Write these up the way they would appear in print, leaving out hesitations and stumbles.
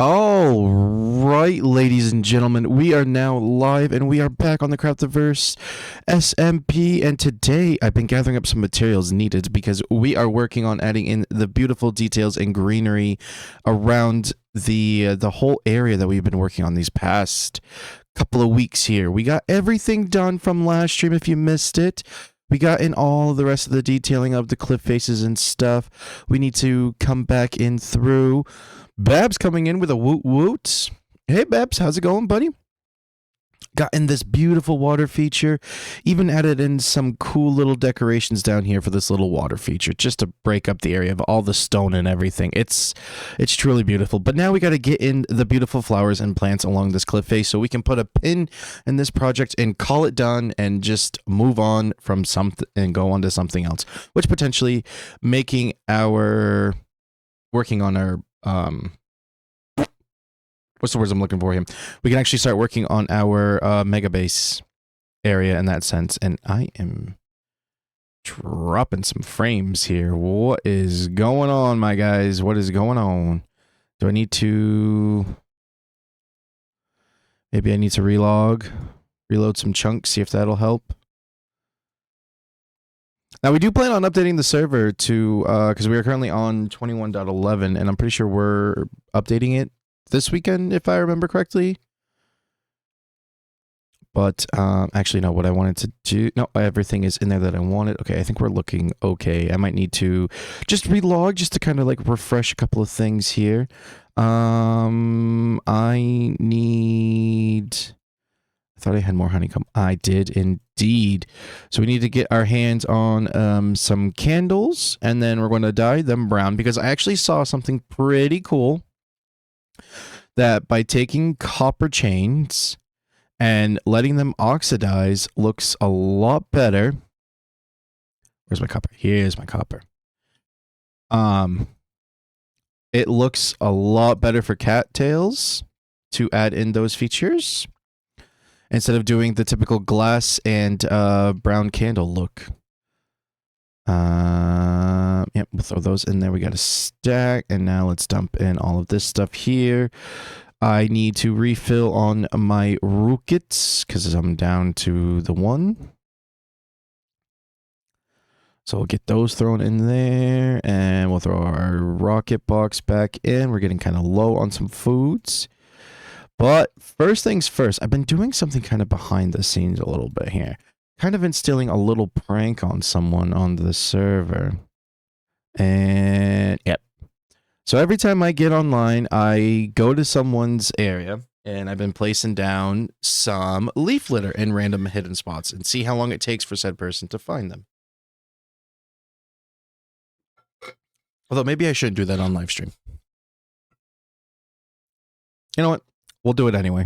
All right, ladies and gentlemen, we are now live and we are back on the Craftiverse SMP. And today I've been gathering up some materials needed because we are working on adding in the beautiful details and greenery around the whole area that we've been working on these past couple of weeks here. We got everything done from last stream if you missed it. We got in all the rest of the detailing of the cliff faces and stuff. We need to come back in through. Babs coming in with a woot woot. Hey Babs, how's it going, buddy? Got in this beautiful water feature. Even added in some cool little decorations down here for this little water feature, just to break up the area of all the stone and everything. It's truly beautiful. But now we got to get in the beautiful flowers and plants along this cliff face so we can put a pin in this project and call it done and just move on from something and go on to something else, which potentially making our working on our what's the words I'm looking for here? We can actually start working on our mega base area in that sense. And I am dropping some frames here. What is going on, my guys? What is going on? Do I need to... Maybe I need to reload some chunks, see if that'll help. Now, we do plan on updating the server to, because we are currently on 21.11, and I'm pretty sure we're updating it this weekend, if I remember correctly. But, actually, no, what I wanted to do, no, everything is in there that I wanted. Okay, I think we're looking okay. I might need to just relog just to kind of like refresh a couple of things here. I need... I thought I had more honeycomb. I did indeed. So we need to get our hands on some candles, and then we're going to dye them brown because I actually saw something pretty cool that by taking copper chains and letting them oxidize looks a lot better. Where's my copper? Here's my copper. It looks a lot better for cattails to add in those features, instead of doing the typical glass and brown candle look. Yep, we'll throw those in there. We got a stack, and now let's dump in all of this stuff here. I need to refill on my rookets, because I'm down to the one. So we'll get those thrown in there, and we'll throw our rocket box back in. We're getting kind of low on some foods. But first things first, I've been doing something kind of behind the scenes a little bit here. Kind of instilling a little prank on someone on the server. And yep. So every time I get online, I go to someone's area and I've been placing down some leaf litter in random hidden spots and see how long it takes for said person to find them. Although maybe I shouldn't do that on live stream. You know what? We'll do it anyway.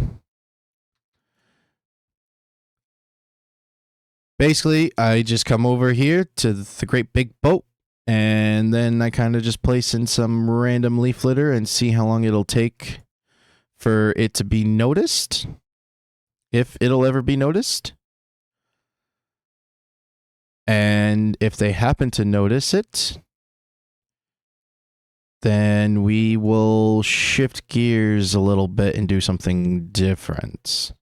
Basically, I just come over here to the great big boat, and then I kind of just place in some random leaf litter and see how long it'll take for it to be noticed. If it'll ever be noticed. And if they happen to notice it, then we will shift gears a little bit and do something different.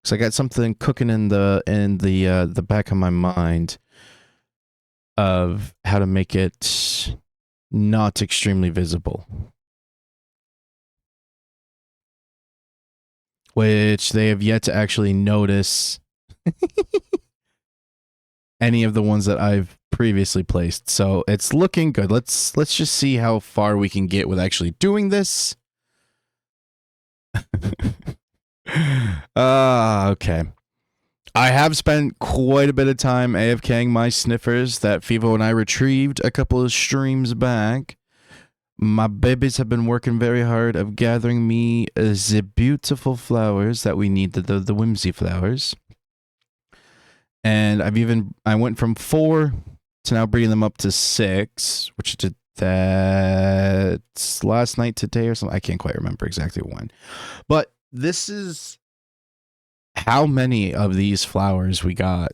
Because I got something cooking in the back of my mind of how to make it not extremely visible. Which they have yet to actually notice any of the ones that I've previously placed. So it's looking good. Let's just see how far we can get with actually doing this. Okay. I have spent quite a bit of time AFKing my sniffers that Fivo and I retrieved a couple of streams back. My babies have been working very hard of gathering me the beautiful flowers that we need, the whimsy flowers. And I went from 4 to now bringing them up to 6, which did that last night, today, or something. I can't quite remember exactly when. But this is how many of these flowers we got.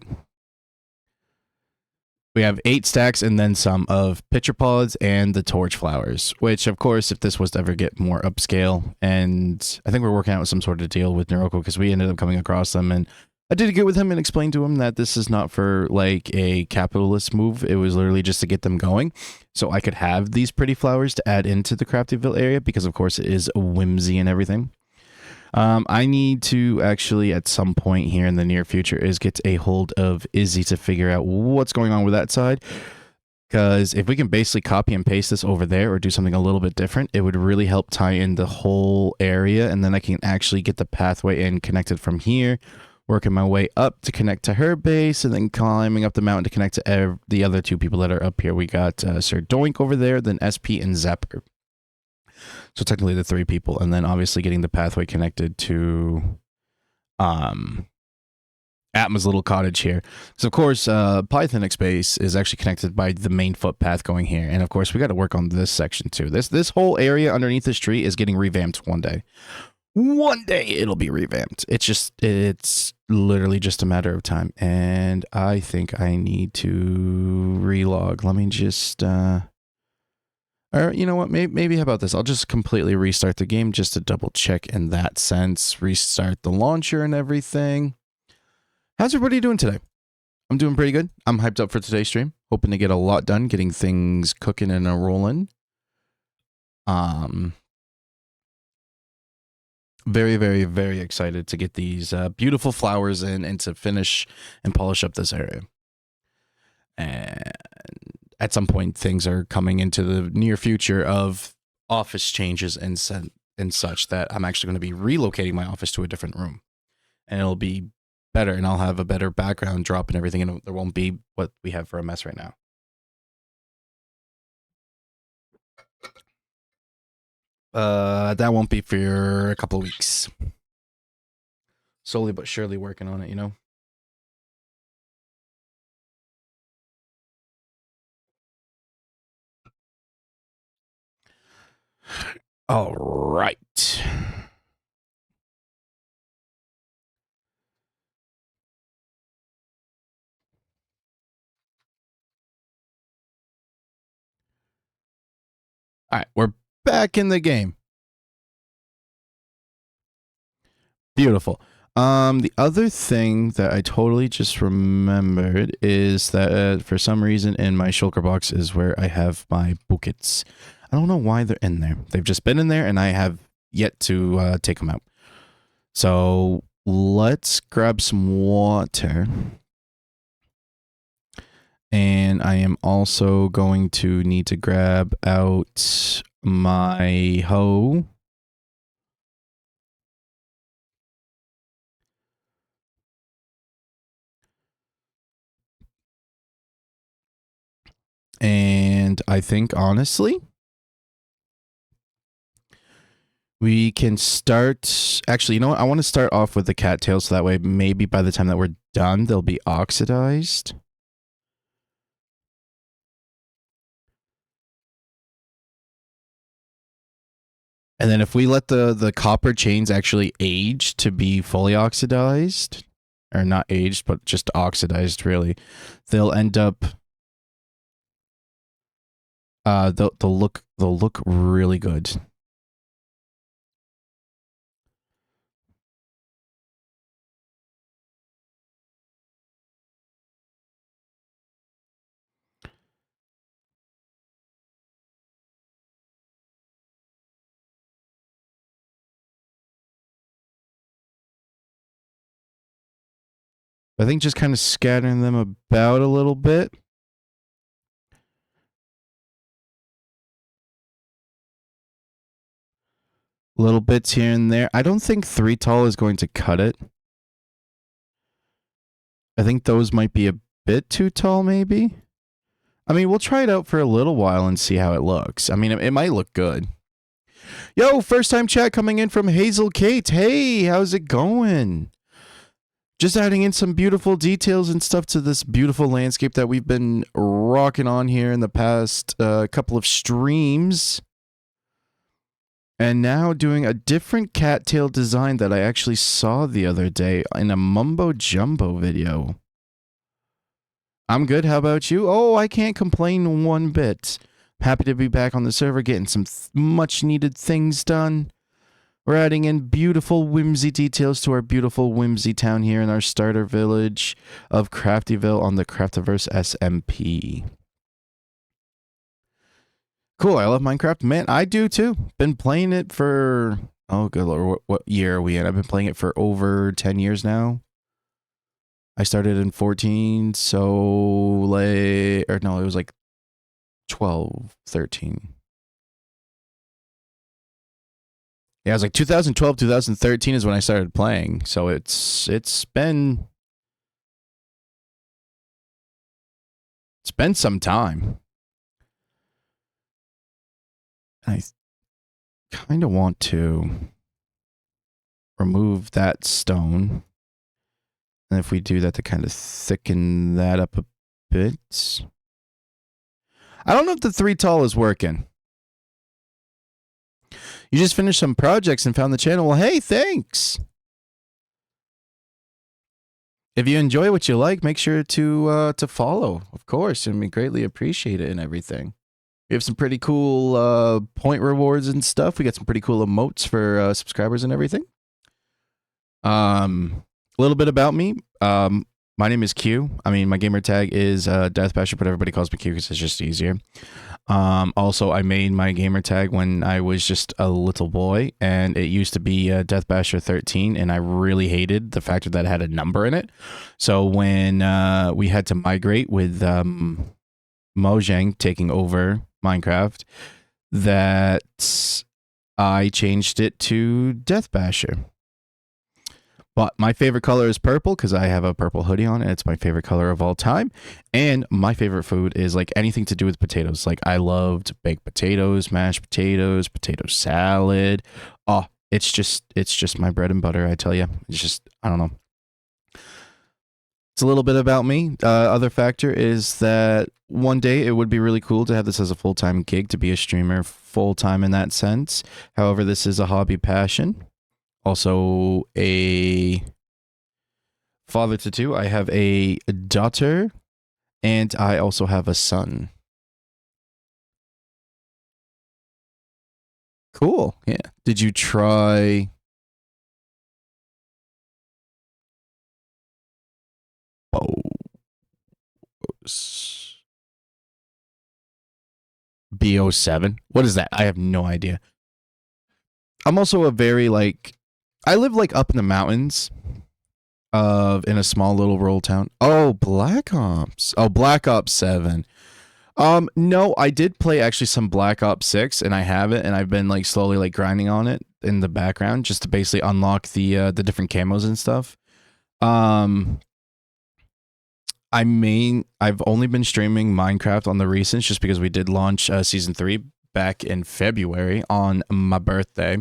We have 8 stacks and then some of pitcher pods and the torch flowers, which, of course, if this was to ever get more upscale, and I think we're working out some sort of deal with Noroko because we ended up coming across them, and I did get with him and explain to him that this is not for like a capitalist move. It was literally just to get them going so I could have these pretty flowers to add into the Craftyville area because, of course, it is a whimsy and everything. I need to actually, at some point here in the near future, is get a hold of Izzy to figure out what's going on with that side. Because if we can basically copy and paste this over there or do something a little bit different, it would really help tie in the whole area. And then I can actually get the pathway in connected from here, working my way up to connect to her base, and then climbing up the mountain to connect to the other 2 people that are up here. We got Sir Doink over there, then SP and Zapper. So technically the 3 people, and then obviously getting the pathway connected to Atma's little cottage here. So of course, Pythonic space is actually connected by the main footpath going here, and of course we got to work on this section too. This whole area underneath this tree is getting revamped one day. One day it'll be revamped. It's literally just a matter of time, and I think I need to relog. Let me just or, you know what, maybe how about this? I'll just completely restart the game just to double check in that sense. Restart the launcher and everything. How's everybody doing today? I'm doing pretty good. I'm hyped up for today's stream. Hoping to get a lot done, getting things cooking and rolling. Very, very, very excited to get these beautiful flowers in and to finish and polish up this area. And at some point, things are coming into the near future of office changes and such that I'm actually going to be relocating my office to a different room. And it'll be better, and I'll have a better background drop and everything, and there won't be what we have for a mess right now. That won't be for a couple of weeks. Slowly but surely working on it, you know? All right. All right, we're back in the game. Beautiful. The other thing that I totally just remembered is that for some reason in my shulker box is where I have my buckets. I don't know why they're in there. They've just been in there, and I have yet to take them out. So let's grab some water. And I am also going to need to grab out my hoe. And I think, honestly, we can start... Actually, you know what? I want to start off with the cattails, so that way maybe by the time that we're done, they'll be oxidized. And then if we let the copper chains actually age to be fully oxidized, or not aged, but just oxidized, really, they'll end up... they'll look really good. I think just kind of scattering them about a little bit. Little bits here and there. I don't think 3 tall is going to cut it. I think those might be a bit too tall, maybe. I mean, we'll try it out for a little while and see how it looks. I mean, it might look good. Yo, first time chat coming in from Hazel Kate. Hey, how's it going? Just adding in some beautiful details and stuff to this beautiful landscape that we've been rocking on here in the past couple of streams. And now doing a different cattail design that I actually saw the other day in a Mumbo Jumbo video. I'm good. How about you? Oh, I can't complain one bit. Happy to be back on the server, getting some much needed things done. We're adding in beautiful whimsy details to our beautiful whimsy town here in our starter village of Craftyville on the Craftiverse SMP. Cool, I love Minecraft. Man, I do too. Been playing it for, oh good lord, what year are we in? I've been playing it for over 10 years now. I started in 14, so like, or no, it was like 12, 13. Yeah, it was like 2012, 2013 is when I started playing. So it's been some time. I kind of want to remove that stone. And if we do that to kind of thicken that up a bit. I don't know if the 3 tall is working. You just finished some projects and found the channel. Well, hey, thanks. If you enjoy what you like, make sure to follow, of course, and we greatly appreciate it and everything. We have some pretty cool point rewards and stuff. We got some pretty cool emotes for subscribers and everything. A little bit about me. My name is Q. I mean, my gamer tag is Deathbasher, but everybody calls me Q because it's just easier. Also, I made my gamer tag when I was just a little boy, and it used to be Deathbasher 13, and I really hated the fact that it had a number in it. So when we had to migrate with Mojang taking over Minecraft, that I changed it to Deathbasher. But my favorite color is purple because I have a purple hoodie on and it's my favorite color of all time. And my favorite food is like anything to do with potatoes. Like I loved baked potatoes, mashed potatoes, potato salad. Oh, it's just my bread and butter, I tell you. It's just, I don't know. It's a little bit about me. Other factor is that one day it would be really cool to have this as a full-time gig, to be a streamer full-time in that sense. However, this is a hobby passion. Also a father to 2. I have a daughter and I also have a son. Cool. Yeah. Did you try BO7? What is that? I have no idea. I'm also a very like, I live like up in the mountains in a small little rural town. Oh, Black Ops. Oh, Black Ops 7. No, I did play actually some Black Ops 6 and I have it and I've been like slowly like grinding on it in the background just to basically unlock the different camos and stuff. I've only been streaming Minecraft on the recents just because we did launch season 3 back in February on my birthday.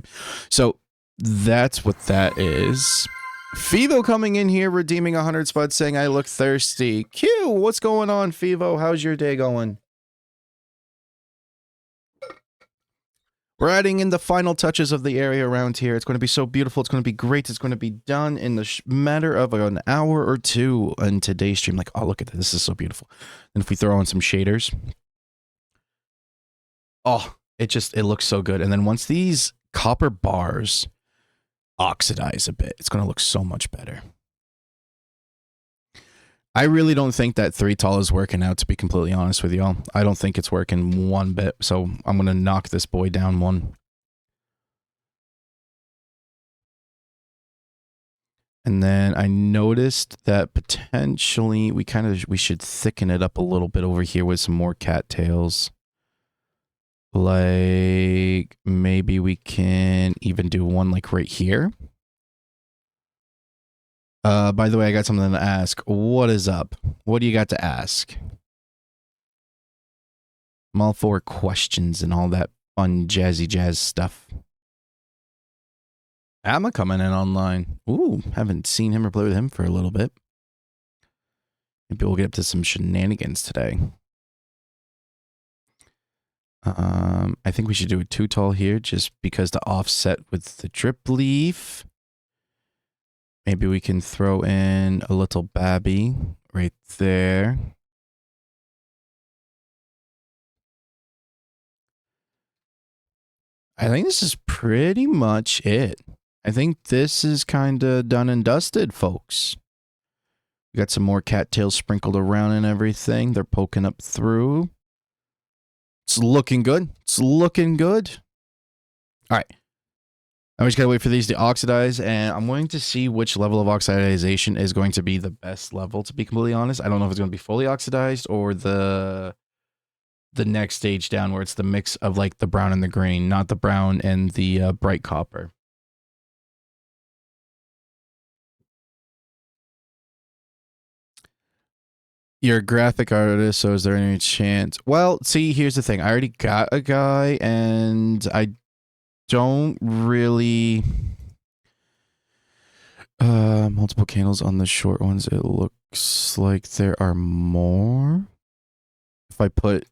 So that's what that is. Fivo coming in here, redeeming 100 spots, saying I look thirsty. Q, what's going on, Fivo? How's your day going? We're adding in the final touches of the area around here. It's going to be so beautiful. It's going to be great. It's going to be done in the matter of an hour or 2 in today's stream. Like, oh, look at this. This is so beautiful. And if we throw on some shaders, oh, it looks so good. And then once these copper bars oxidize a bit, it's going to look so much better. I really don't think that 3 tall is working out, to be completely honest with y'all. I don't think it's working one bit, so I'm going to knock this boy down 1. And then I noticed that potentially we should thicken it up a little bit over here with some more cattails. Like maybe we can even do one like right here. By the way, I got something to ask. What is up? What do you got to ask? I'm all for questions and all that fun jazzy jazz stuff. Amma coming in online. Ooh, haven't seen him or played with him for a little bit. Maybe we'll get up to some shenanigans today. I think we should do a 2 tall here just because the offset with the drip leaf. Maybe we can throw in a little babby right there. I think this is pretty much it. I think this is kind of done and dusted, folks. We got some more cattails sprinkled around and everything. They're poking up through. It's looking good. It's looking good. All right. I just gotta wait for these to oxidize, and I'm going to see which level of oxidization is going to be the best level, to be completely honest. I don't know if it's going to be fully oxidized or the next stage down where it's the mix of like the brown and the green, not the brown and the bright copper. You're a graphic artist, so is there any chance? Well, see, here's the thing. I already got a guy, and I don't really... multiple candles on the short ones. It looks like there are more. If I put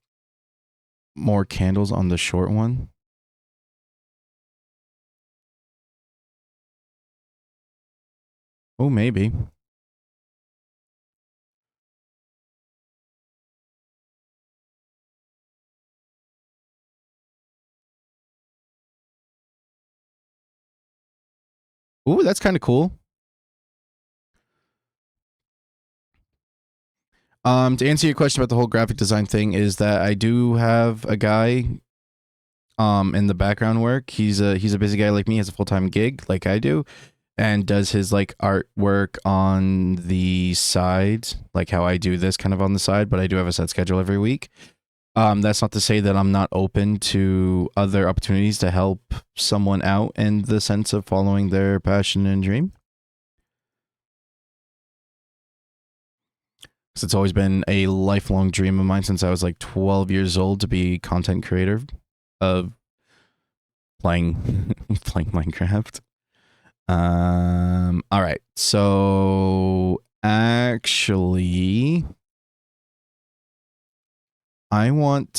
more candles on the short one. Oh, maybe. Ooh, that's kind of cool. To answer your question about the whole graphic design thing is that I do have a guy in the background work. He's a busy guy like me, has a full-time gig like I do, and does his like artwork on the side, like how I do this kind of on the side, but I do have a set schedule every week. That's not to say that I'm not open to other opportunities to help someone out in the sense of following their passion and dream. Because it's always been a lifelong dream of mine since I was like 12 years old to be content creator of playing playing Minecraft. All right. So actually, I need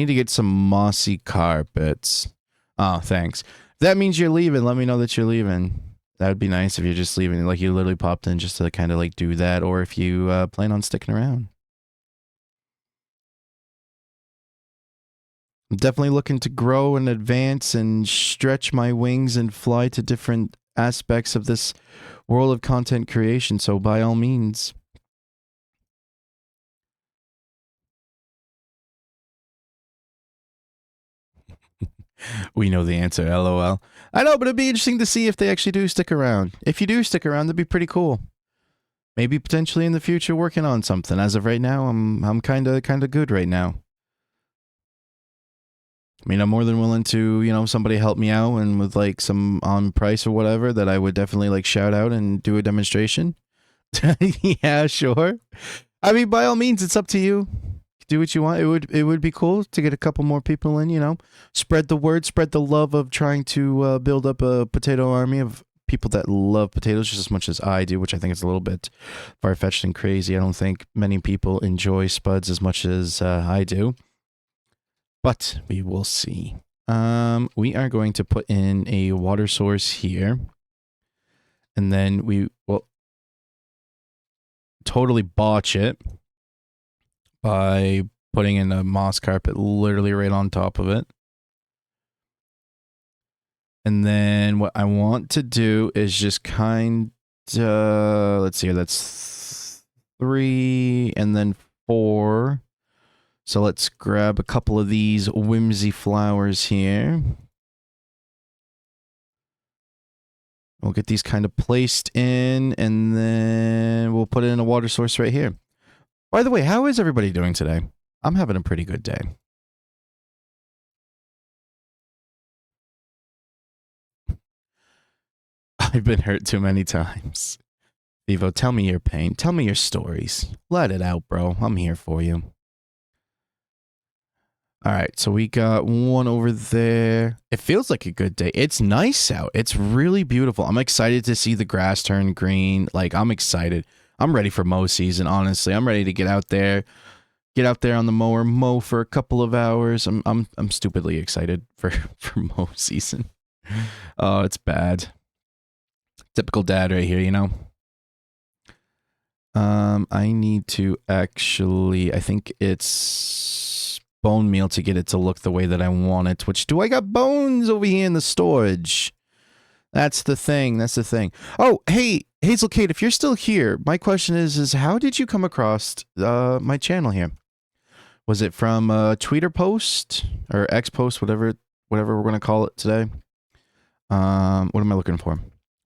to get some mossy carpets. Oh, thanks. That means you're leaving. Let me know that you're leaving. That would be nice if you're just leaving. Like you literally popped in just to kind of like do that, or if you plan on sticking around. I'm definitely looking to grow and advance and stretch my wings and fly to different aspects of this world of content creation. So by all means. We know the answer, lol. I know, but it'd be interesting to see if they actually do stick around. If you do stick around, that'd be pretty cool. Maybe potentially in the future working on something. As of right now, I'm kind of good right now. I mean, I'm more than willing to, somebody help me out and with like some on price or whatever that I would definitely like shout out and do a demonstration. Yeah, sure. I mean, by all means, it's up to you. Do what you want. It would be cool to get a couple more people in. Spread the word, spread the love of trying to build up a potato army of people that love potatoes just as much as I do, which I think is a little bit far fetched and crazy. I don't think many people enjoy spuds as much as I do, but we will see. We are going to put in a water source here, and then we will totally botch it by putting in a moss carpet literally right on top of it. And then what I want to do is just kind of, let's see here, that's 3 and then 4. So let's grab a couple of these whimsy flowers here. We'll get these kind of placed in, and then we'll put it in a water source right here. By the way, how is everybody doing today? I'm having a pretty good day. I've been hurt too many times. Vivo, tell me your pain. Tell me your stories. Let it out, bro. I'm here for you. All right, so we got one over there. It feels like a good day. It's nice out. It's really beautiful. I'm excited to see the grass turn green. Like, I'm excited. I'm ready for mow season, honestly. I'm ready to get out there on the mower, mow for a couple of hours. I'm stupidly excited for mow season. Oh, it's bad. Typical dad right here, I need to actually, I think it's bone meal to get it to look the way that I want it. Which, do I got bones over here in the storage? That's the thing. That's the thing. Oh, hey, Hazel Kate, if you're still here, my question is how did you come across my channel here? Was it from a Twitter post or X post, whatever we're gonna call it today? What am I looking for?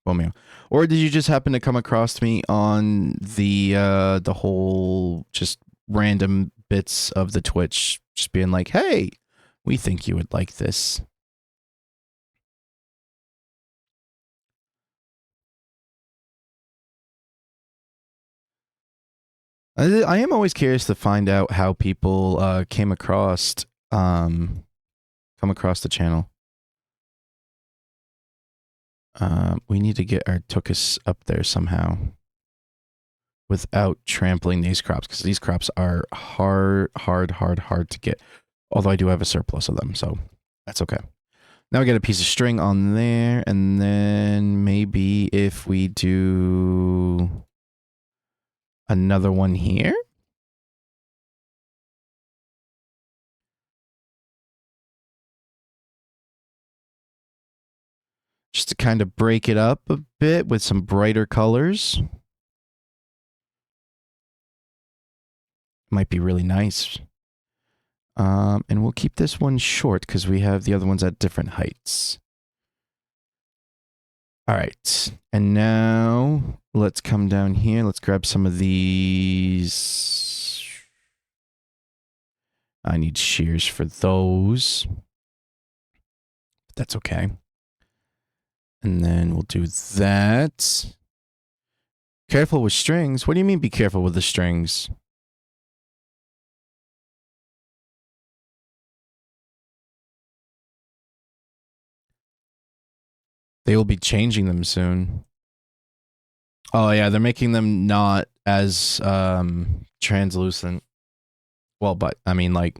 Well, or did you just happen to come across me on the whole just random bits of the Twitch, just being like, hey, we think you would like this. I am always curious to find out how people come across the channel. We need to get our Tookus up there somehow without trampling these crops, because these crops are hard to get. Although I do have a surplus of them, so that's okay. Now we get a piece of string on there, and then maybe if we do another one here. Just to kind of break it up a bit with some brighter colors. Might be really nice. And we'll keep this one short because we have the other ones at different heights. All right. And now let's come down here. Let's grab some of these. I need shears for those. But that's okay. And then we'll do that. Careful with strings. What do you mean be careful with the strings? They will be changing them soon. Oh yeah, they're making them not as translucent. Well, but I mean, like,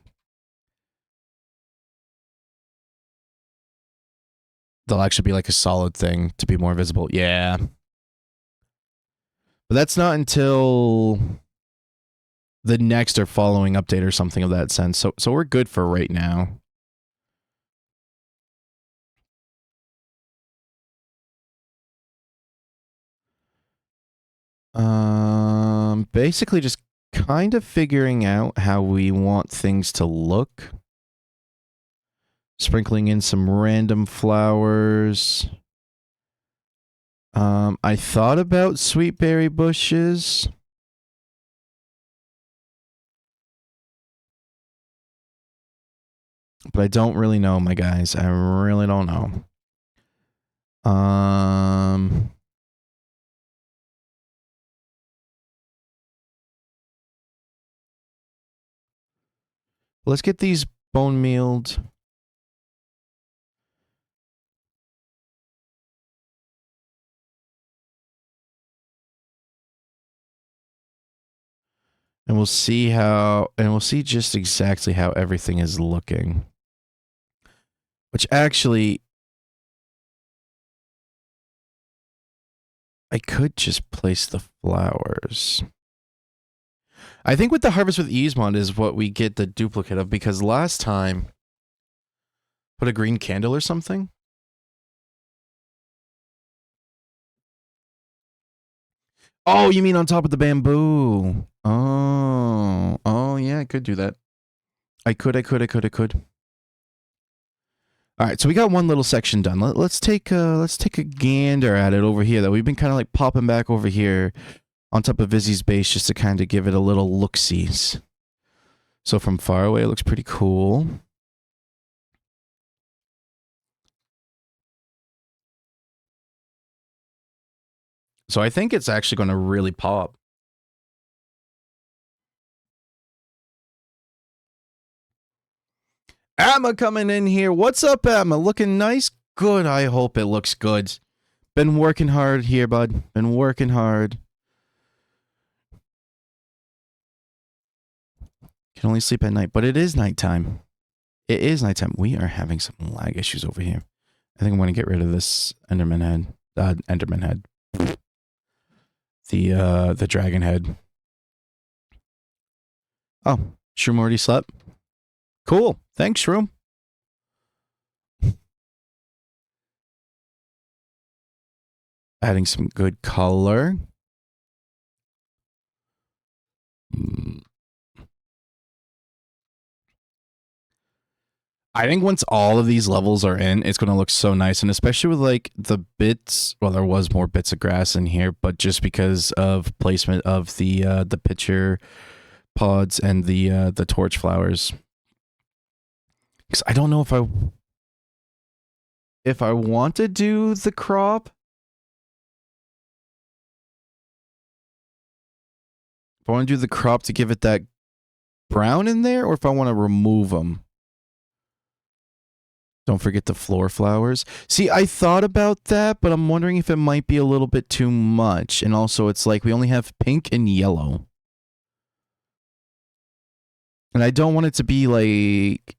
they'll actually be like a solid thing to be more visible. Yeah. But that's not until the next or following update or something of that sense. So we're good for right now. Basically just kind of figuring out how we want things to look. Sprinkling in some random flowers. I thought about sweet berry bushes. But I don't really know, my guys. I really don't know. Let's get these bone mealed. And we'll see just exactly how everything is looking. Which actually, I could just place the flowers. I think with the Harvest with Ease mod is what we get the duplicate of, because last time, put a green candle or something? Oh, you mean on top of the bamboo? Oh yeah, I could do that. I could. All right, so we got one little section done. Let's take a gander at it over here. That we've been kind of like popping back over here on top of Vizzy's base just to kind of give it a little look-sees. So from far away, it looks pretty cool. So I think it's actually going to really pop. Emma coming in here. What's up, Emma? Looking nice? Good. I hope it looks good. Been working hard here, bud. Been working hard. Can only sleep at night, but it is nighttime. It is nighttime. We are having some lag issues over here. I think I'm going to get rid of this Enderman head. Enderman head. The dragon head. Oh, Shroom already slept? Cool. Thanks, Shroom. Adding some good color. I think once all of these levels are in, it's going to look so nice. And especially with like the bits, well, there was more bits of grass in here, but just because of placement of the pitcher pods and the torch flowers. Because I don't know if I want to do the crop. If I want to do the crop to give it that brown in there, or if I want to remove them. Don't forget the floor flowers. See, I thought about that, but I'm wondering if it might be a little bit too much. And also, it's like we only have pink and yellow. And I don't want it to be like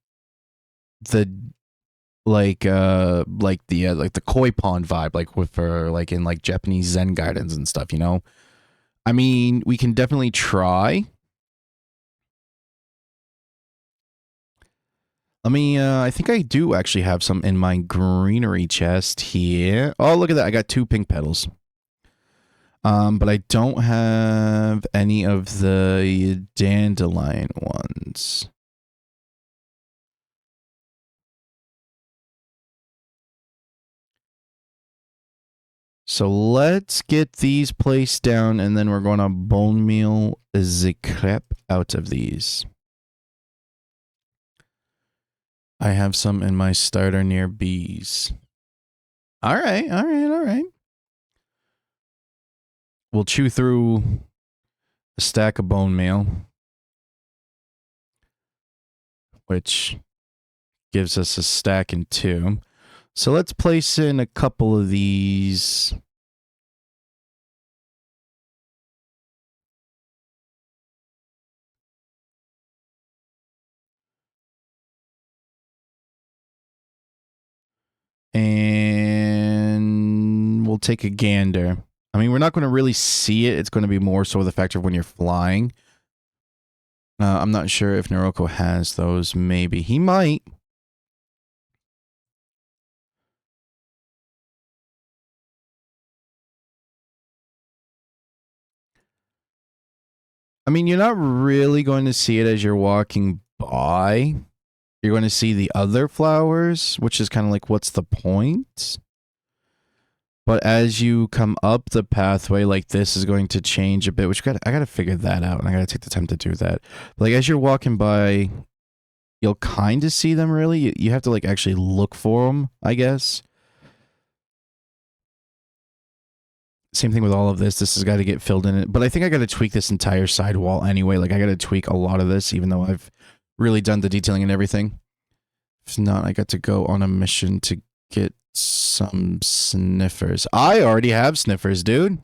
the like the koi pond vibe, like with for like in like Japanese Zen gardens and stuff, you know? I mean, we can definitely try. Let me, I think I do actually have some in my greenery chest here. Oh, look at that. I got 2 pink petals. But I don't have any of the dandelion ones. So let's get these placed down, and then we're going to bone meal the crap out of these. I have some in my starter near bees. All right, all right, all right. We'll chew through a stack of bone meal, which gives us a stack and 2. So let's place in a couple of these. And we'll take a gander. I mean, we're not going to really see it. It's going to be more so the factor of when you're flying. I'm not sure if Noroko has those. Maybe. He might. I mean, you're not really going to see it as you're walking by. You're going to see the other flowers, which is kind of like, what's the point? But as you come up the pathway, like this is going to change a bit, which I got to figure that out, and I got to take the time to do that. But like as you're walking by, you'll kind of see them. Really, you have to like actually look for them, I guess. Same thing with all of this. This has got to get filled in. But I think I got to tweak this entire side wall anyway. Like I got to tweak a lot of this, even though I've really done the detailing and everything. If not, I got to go on a mission to get some sniffers. I already have sniffers, dude.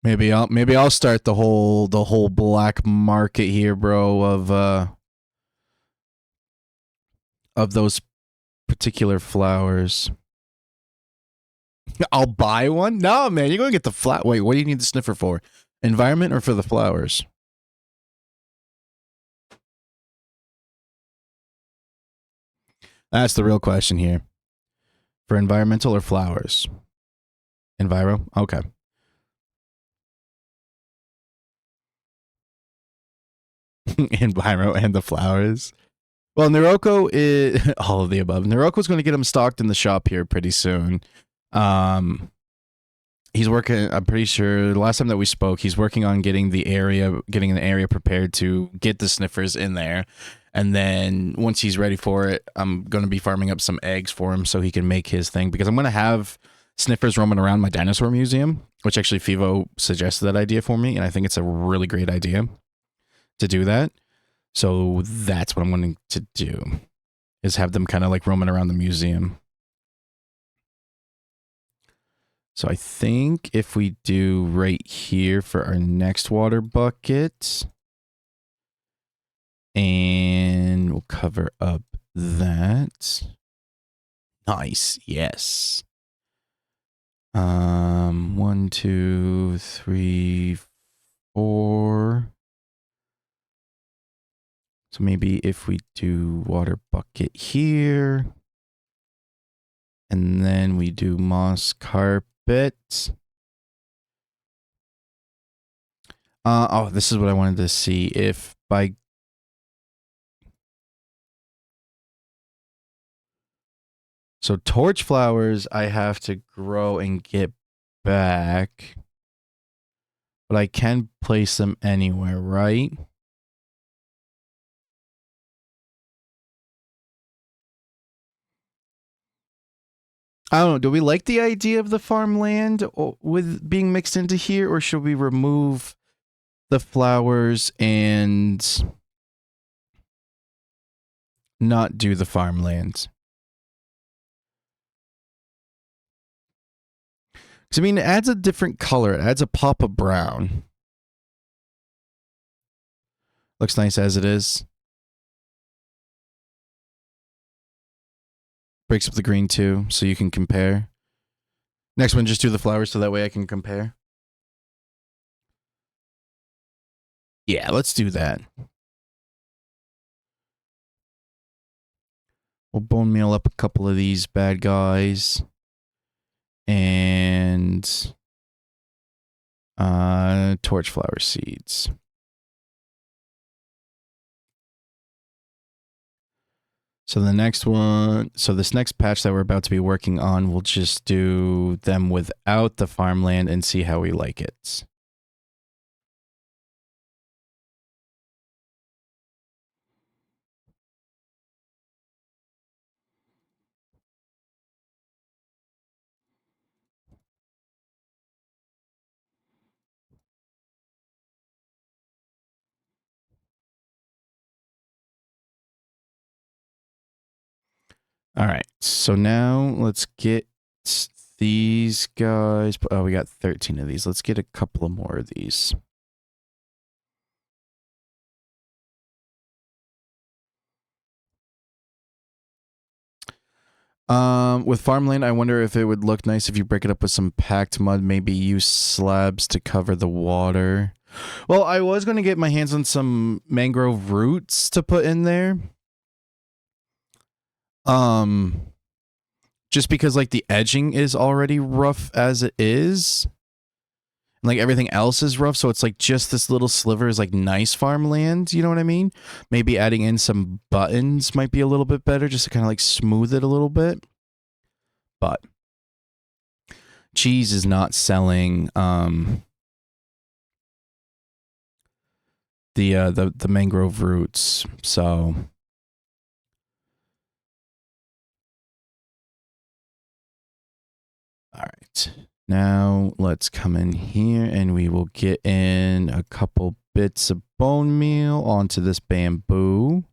Maybe I'll start the whole black market here, bro, of those particular flowers. I'll buy one? No, man, you're going to get the flat. Wait, what do you need the sniffer for? Environment or for the flowers? That's the real question here. For environmental or flowers? Enviro? Okay. Enviro and the flowers. Well, Noroko is all of the above. Noroko's going to get him stocked in the shop here pretty soon. He's working. I'm pretty sure the last time that we spoke, he's working on getting an area prepared to get the sniffers in there. And then once he's ready for it, I'm going to be farming up some eggs for him so he can make his thing, because I'm going to have sniffers roaming around my dinosaur museum, which actually Fivo suggested that idea for me. And I think it's a really great idea to do that. So that's what I'm wanting to do, is have them kind of like roaming around the museum. So I think if we do right here for our next water bucket, and we'll cover up that. Nice. Yes. 1, 2, 3, 4. So maybe if we do water bucket here, and then we do moss carpet. Oh, this is what I wanted to see. If by... So torch flowers I have to grow and get back. But I can place them anywhere, right? I don't know. Do we like the idea of the farmland with being mixed into here, or should we remove the flowers and not do the farmland? Because, I mean, it adds a different color. It adds a pop of brown. Looks nice as it is. Breaks up the green too, so you can compare. Next one, just do the flowers so that way I can compare. Yeah, let's do that. We'll bone meal up a couple of these bad guys. And torch flower seeds. So the next one, so this next patch that we're about to be working on, we'll just do them without the farmland and see how we like it. All right, so now let's get these guys. Oh, we got 13 of these. Let's get a couple of more of these. With farmland, I wonder if it would look nice if you break it up with some packed mud, maybe use slabs to cover the water. Well, I was going to get my hands on some mangrove roots to put in there. Just because like the edging is already rough as it is. And like everything else is rough, so it's like just this little sliver is like nice farmland, you know what I mean? Maybe adding in some buttons might be a little bit better just to kind of like smooth it a little bit. But cheese is not selling the mangrove roots, so all right. Now let's come in here and we will get in a couple bits of bone meal onto this bamboo.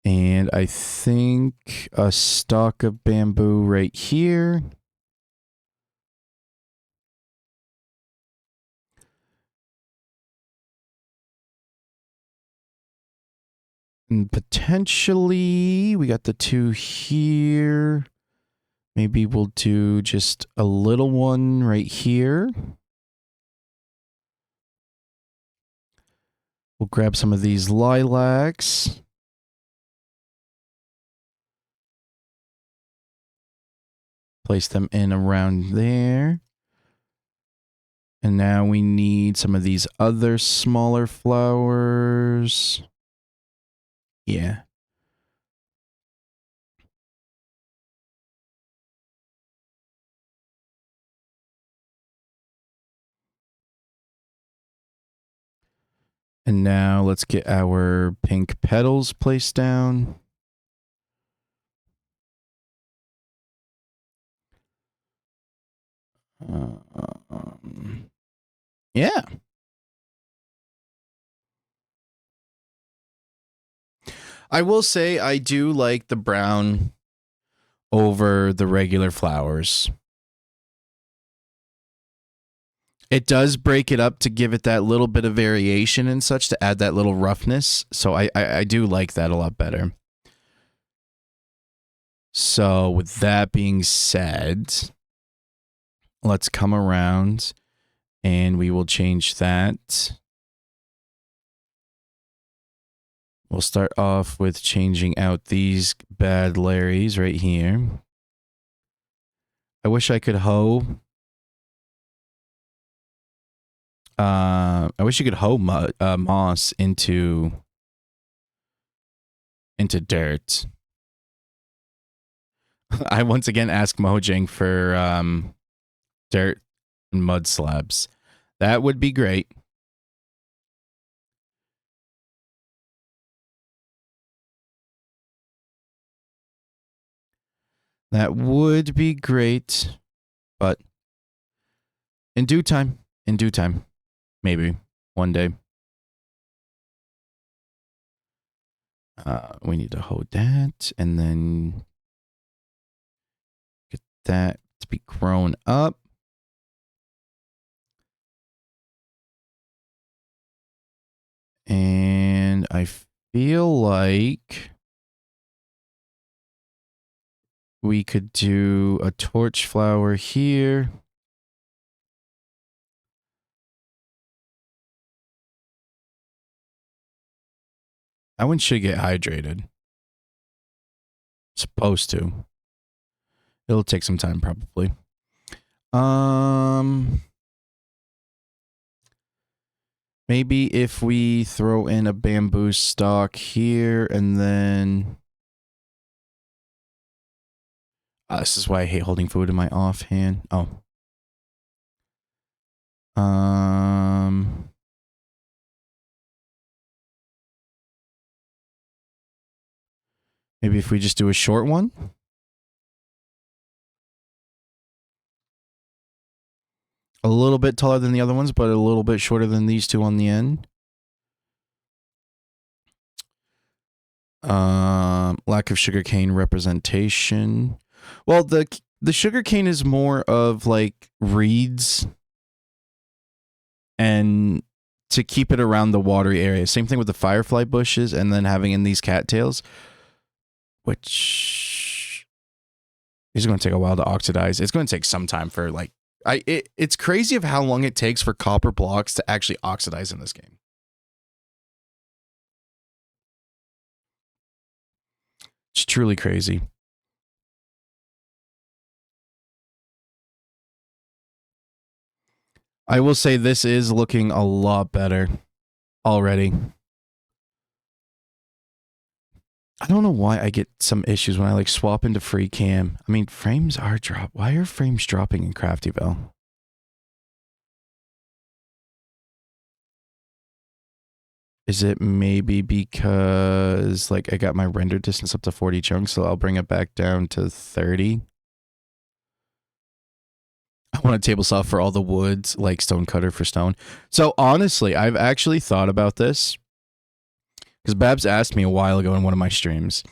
And I think a stalk of bamboo right here. And potentially, we got the two here. Maybe we'll do just a little one right here. We'll grab some of these lilacs. Place them in around there. And now we need some of these other smaller flowers. Yeah. And now let's get our pink petals placed down. Yeah. I will say I do like the brown over the regular flowers. It does break it up to give it that little bit of variation and such to add that little roughness. So I do like that a lot better. So with that being said, let's come around And we will change that. We'll start off with changing out these bad Larrys right here. I wish I could hoe. I wish you could hoe moss into dirt. I once again ask Mojang for dirt and mud slabs. That would be great. That would be great, but in due time, maybe one day. We need to hold that and then get that to be grown up. And I feel like we could do a torch flower here. That one should get hydrated. Supposed to. It'll take some time probably. Maybe if we throw in a bamboo stalk here and then... this is why I hate holding food in my offhand. Oh. Maybe if we just do a short one. A little bit taller than the other ones, but a little bit shorter than these two on the end. Lack of sugarcane representation. Well, the sugarcane is more of like reeds and to keep it around the watery area. Same thing with the firefly bushes and then having in these cattails, which is going to take a while to oxidize. It's going to take some time for like, it's crazy of how long it takes for copper blocks to actually oxidize in this game. It's truly crazy. I will say this is looking a lot better already. I don't know why I get some issues when I like swap into free cam. I mean, frames are drop. Why are frames dropping in Craftyville? Is it maybe because like I got my render distance up to 40 chunks, so I'll bring it back down to 30? I want a table saw for all the woods, like stone cutter for stone. So honestly, I've actually thought about this because Babs asked me a while ago in one of my streams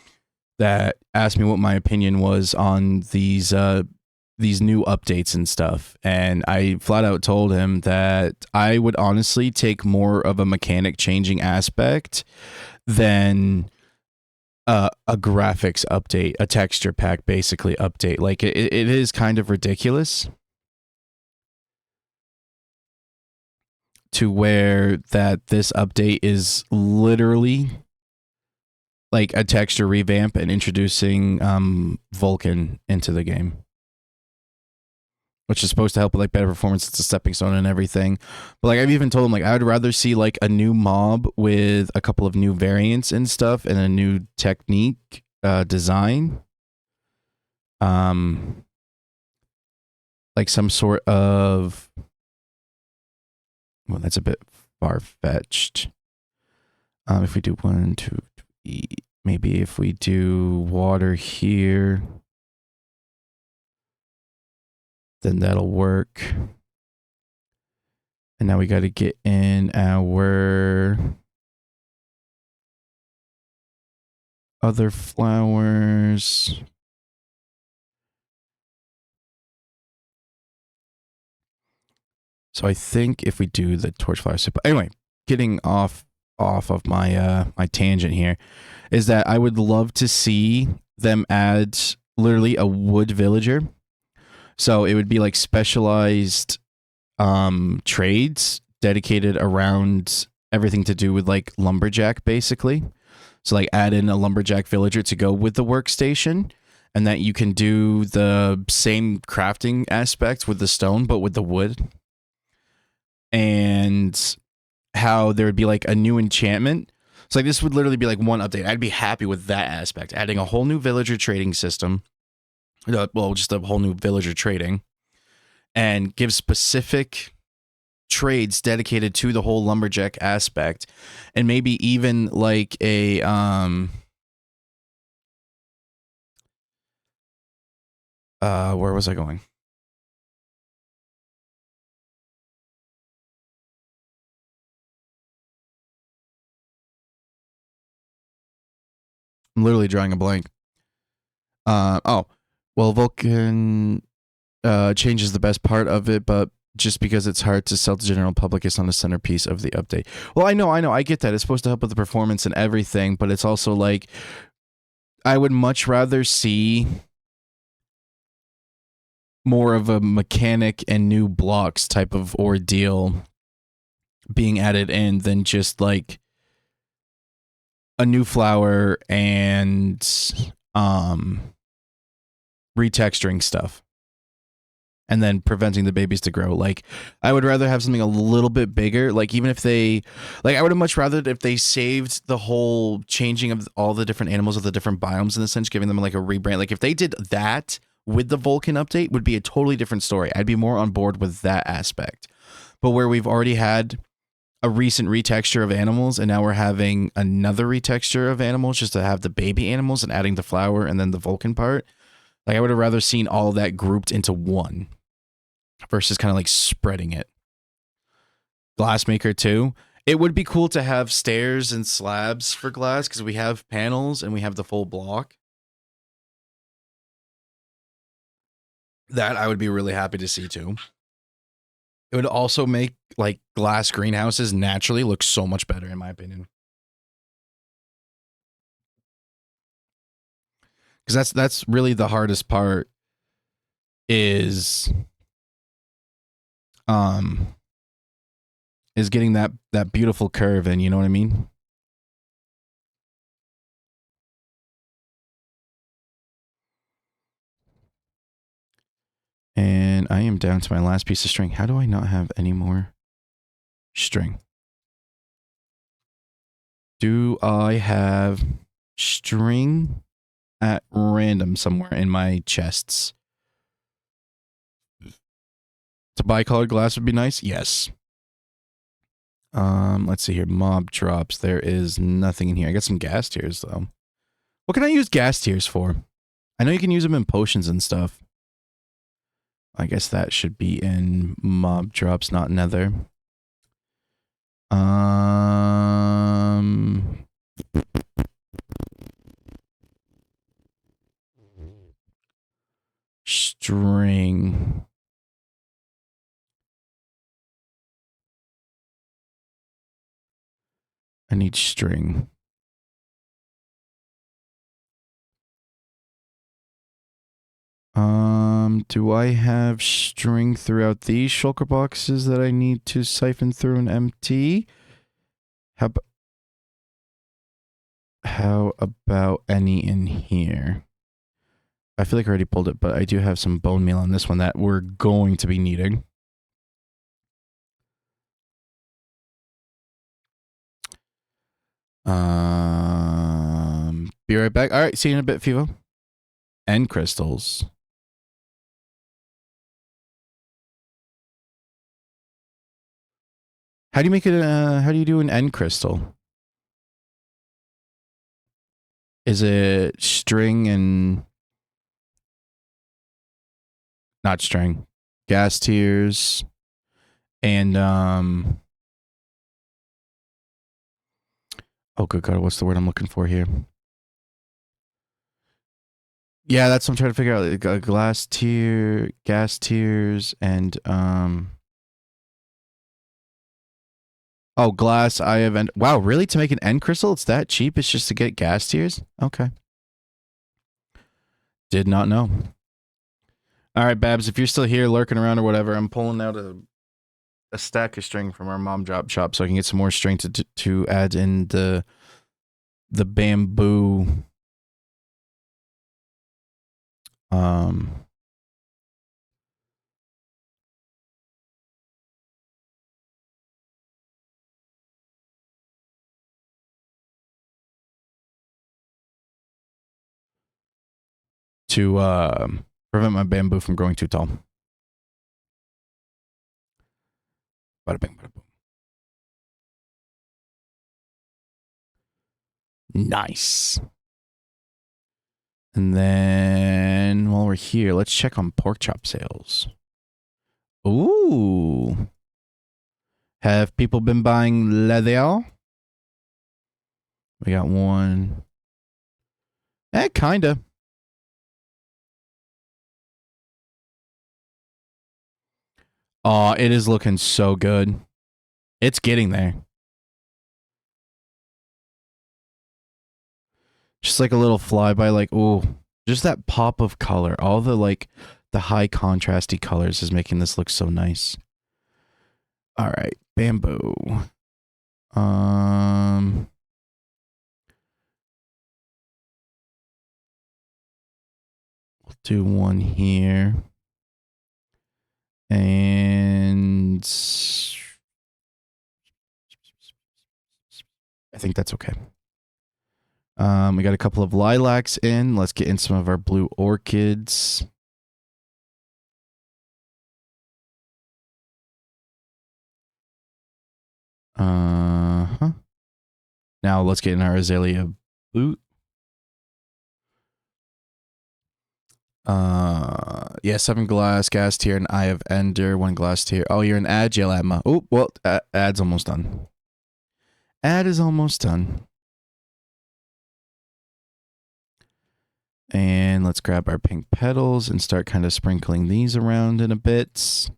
that asked me what my opinion was on these new updates and stuff. And I flat out told him that I would honestly take more of a mechanic changing aspect than a graphics update, a texture pack basically update. Like it is kind of ridiculous to where that this update is literally like a texture revamp and introducing Vulkan into the game, which is supposed to help with like better performance. It's a stepping stone and everything. But like I've even told him like I would rather see like a new mob with a couple of new variants and stuff and a new technique design. Like some sort of, well, that's a bit far-fetched. If we do 1, 2, 3, maybe if we do water here, then that'll work. And now we got to get in our other flowers. So I think if we do the torch flower soup, anyway, getting off of my my tangent here, is that I would love to see them add literally a wood villager. So it would be like specialized trades dedicated around everything to do with like lumberjack, basically. So like add in a lumberjack villager to go with the workstation, and that you can do the same crafting aspects with the stone, but with the wood. And how there would be like a new enchantment. So like this would literally be like one update. I'd be happy with that aspect. Adding a whole new villager trading system. Well, just a whole new villager trading, and give specific trades dedicated to the whole lumberjack aspect, and maybe even like a where was I going? I'm literally drawing a blank. Oh, well, Vulcan changes the best part of it, but just because it's hard to sell to general public, it's not a centerpiece of the update. Well, I know, I get that. It's supposed to help with the performance and everything, but it's also like, I would much rather see more of a mechanic and new blocks type of ordeal being added in than just like a new flower and retexturing stuff and then preventing the babies to grow. Like, I would rather have something a little bit bigger. Like, even if they, like, I would have much rather if they saved the whole changing of all the different animals of the different biomes in a sense, giving them like a rebrand. Like, if they did that with the Vulcan update, would be a totally different story. I'd be more on board with that aspect. But where we've already had a recent retexture of animals, and now we're having another retexture of animals just to have the baby animals and adding the flower and then the Vulcan part. Like, I would have rather seen all of that grouped into one versus kind of like spreading it. Glassmaker too. It would be cool to have stairs and slabs for glass because we have panels and we have the full block. That I would be really happy to see too. It would also make like glass greenhouses naturally look so much better, in my opinion. Because that's really the hardest part is um is getting that beautiful curve in, you know what I mean? And I am down to my last piece of string. How do I not have any more string? Do I have string at random somewhere in my chests? To buy colored glass would be nice. Yes. Let's see here. Mob drops. There is nothing in here. I got some gas tiers though. What can I use gas tiers for? I know you can use them in potions and stuff. I guess that should be in mob drops, not nether. String. I need string. Do I have string throughout these shulker boxes that I need to siphon through and empty? How about any in here? I feel like I already pulled it, but I do have some bone meal on this one that we're going to be needing. Be right back. All right, see you in a bit, Fivo. End crystals. How do you make it? How do you do an end crystal? Is it string and not string, gas tiers, and oh good god, what's the word I'm looking for here? Yeah, that's what I'm trying to figure out. Glass tier, gas tiers, and oh, glass. I have end. Wow, really? To make an end crystal, it's that cheap? It's just to get gas tiers? Okay. Did not know. All right, Babs, if you're still here lurking around or whatever, I'm pulling out a a stack of string from our mom job shop so I can get some more string to add in the bamboo um to prevent my bamboo from growing too tall. Bada bing, bada boom. Nice. And then while we're here, let's check on pork chop sales. Ooh. Have people been buying leather? We got one. Kinda. Oh, it is looking so good. It's getting there. Just like a little flyby, like, ooh, just that pop of color. All the like the high contrasty colors is making this look so nice. All right, bamboo. We'll do one here. And I think that's okay. We got a couple of lilacs in. Let's get in some of our blue orchids. Uh-huh. Now let's get in our azalea boot. Yeah, 7 glass, gas tier, and Eye of Ender, 1 glass tier. Oh, you're an agile, Emma. Oh, well, ad's almost done. Ad is almost done. And let's grab our pink petals and start kind of sprinkling these around in a bit.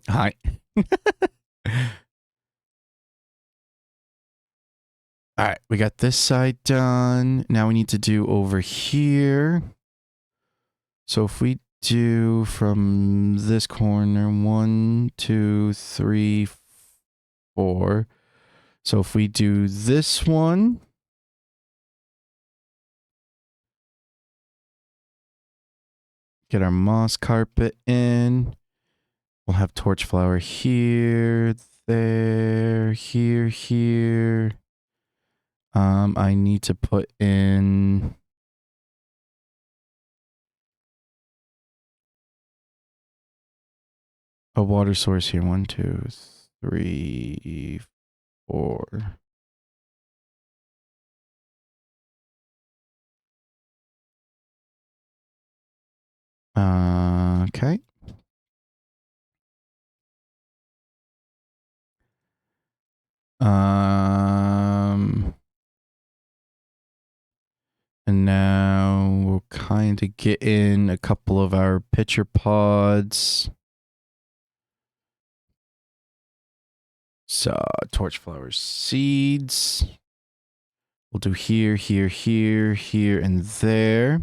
Hi. All right, we got this side done. Now we need to do over here. So if we do from this corner, 1, 2, 3, 4. So if we do this one, get our moss carpet in. We'll have torch flower here, there, here, here. I need to put in a water source here. 1, 2, 3, 4. Okay. And now we'll kind of get in a couple of our pitcher pods. So, torch flower seeds. We'll do here, here, here, here, and there.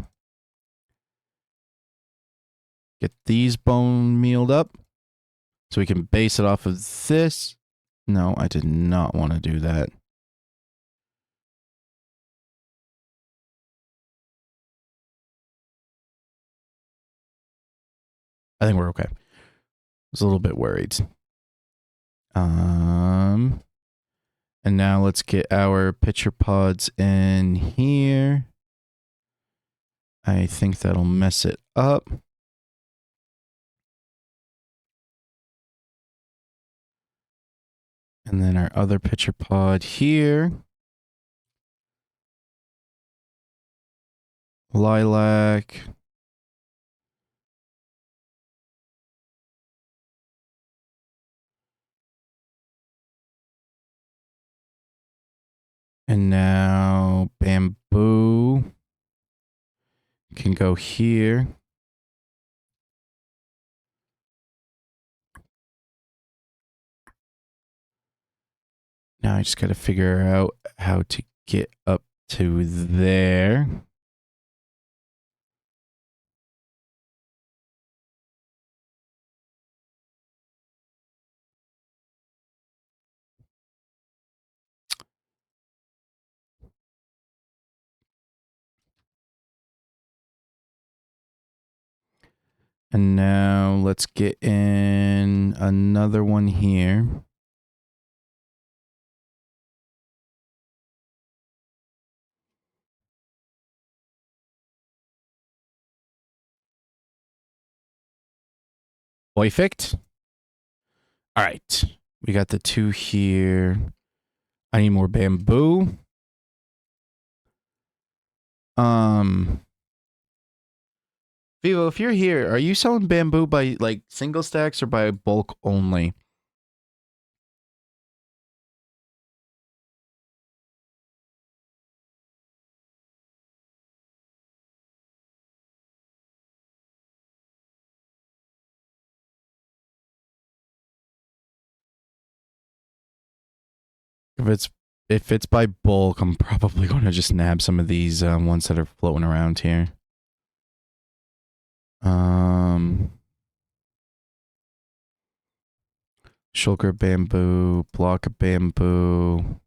Get these bone mealed up. So we can base it off of this. No, I did not want to do that. I think we're okay. I was a little bit worried. And now let's get our pitcher pods in here. I think that'll mess it up. And then our other pitcher pod here. Lilac. And now bamboo can go here. Now I just got to figure out how to get up to there. And now let's get in another one here. Perfect. All right. We got the 2 here. I need more bamboo. Vivo, if you're here, are you selling bamboo by like single stacks or by bulk only? If it's by bulk, I'm probably going to just nab some of these ones that are floating around here. Shulker bamboo, block of bamboo.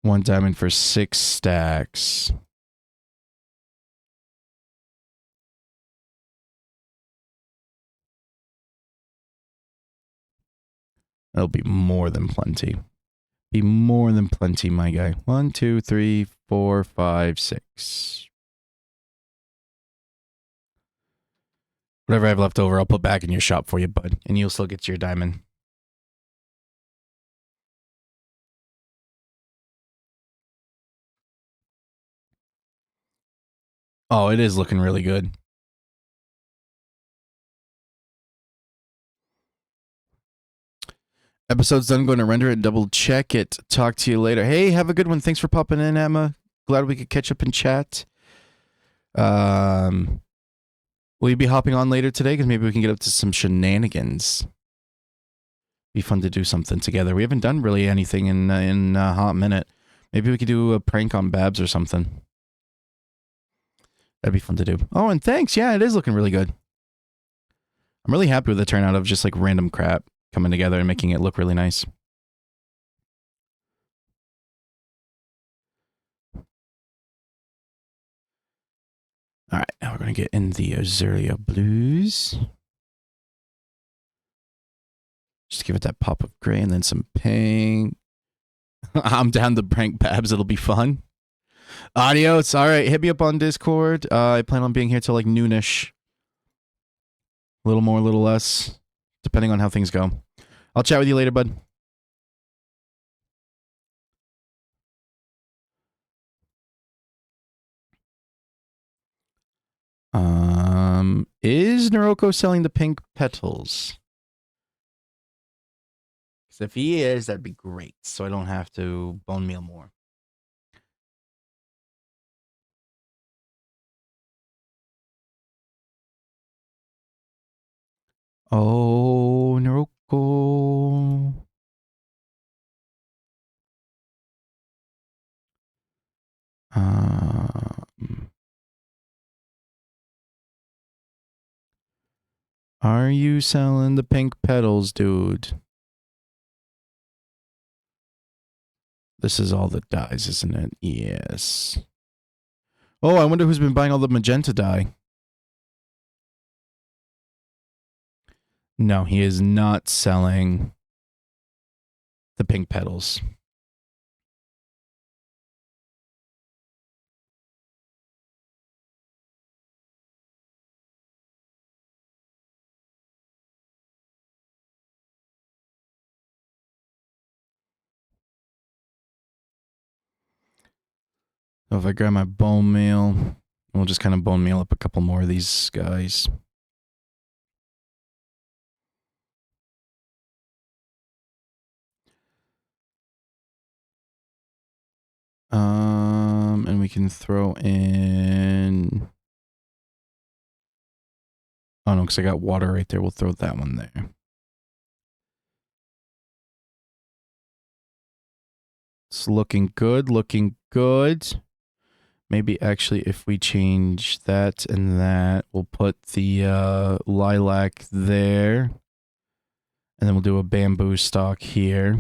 One diamond for 6 stacks. That'll be more than plenty. Be more than plenty, my guy. 1, 2, 3, 4, 5, 6. Whatever I have left over, I'll put back in your shop for you, bud. And you'll still get your diamond. Oh, it is looking really good. Episode's done. Going to render it, double check it. Talk to you later. Hey, have a good one. Thanks for popping in, Emma. Glad we could catch up and chat. Will you be hopping on later today? Because maybe we can get up to some shenanigans. Be fun to do something together. We haven't done really anything in a hot minute. Maybe we could do a prank on Babs or something. That'd be fun to do. Oh, and thanks. Yeah, it is looking really good. I'm really happy with the turnout of just like random crap coming together and making it look really nice. All right, now we're going to get in the Azuria Blues. Just give it that pop of gray and then some pink. I'm down to prank Babs. It'll be fun. Adios. All right, hit me up on Discord. I plan on being here till like noonish. A little more, a little less, depending on how things go. I'll chat with you later, bud. Is Noroko selling the pink petals? Because if he is, that'd be great. So I don't have to bone meal more. Oh, Noroko. Are you selling the pink petals, dude? This is all the dyes, isn't it? Yes. Oh, I wonder who's been buying all the magenta dye. No, he is not selling the pink petals. So if I grab my bone meal, we'll just kind of bone meal up a couple more of these guys. And we can throw in. Oh no, because I got water right there. We'll throw that one there. It's looking good, looking good. Maybe actually if we change that and that, we'll put the lilac there. And then we'll do a bamboo stalk here.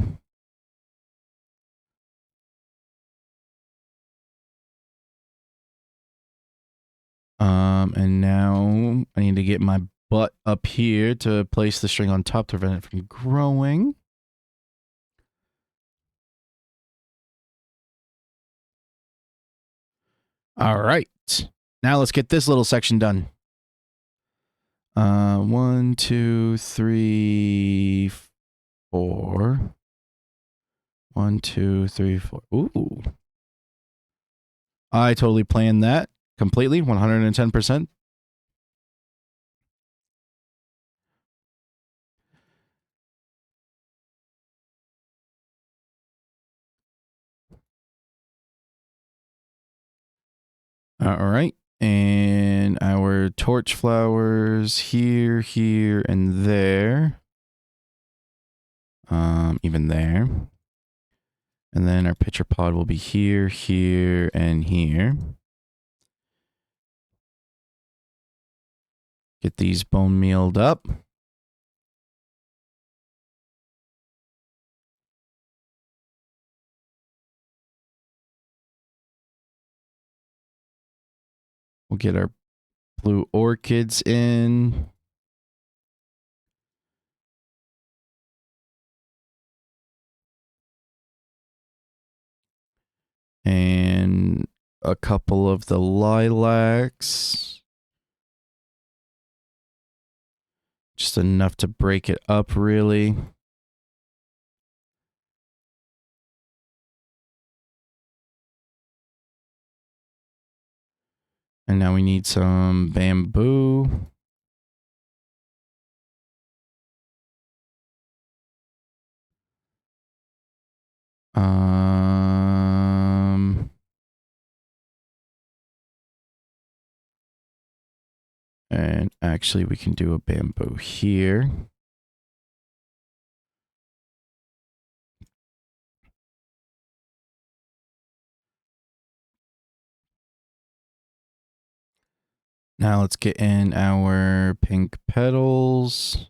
And now I need to get my butt up here to place the string on top to prevent it from growing. All right. Now let's get this little section done. 1, 2, 3, 4. 1, 2, 3, 4. Ooh. I totally planned that completely, 110%. All right. And our torch flowers here, here, and there. Even there. And then our pitcher pod will be here, here, and here. Get these bone mealed up. We'll get our blue orchids in. And a couple of the lilacs. Just enough to break it up, really. And now we need some bamboo. And actually we can do a bamboo here. Now let's get in our pink petals.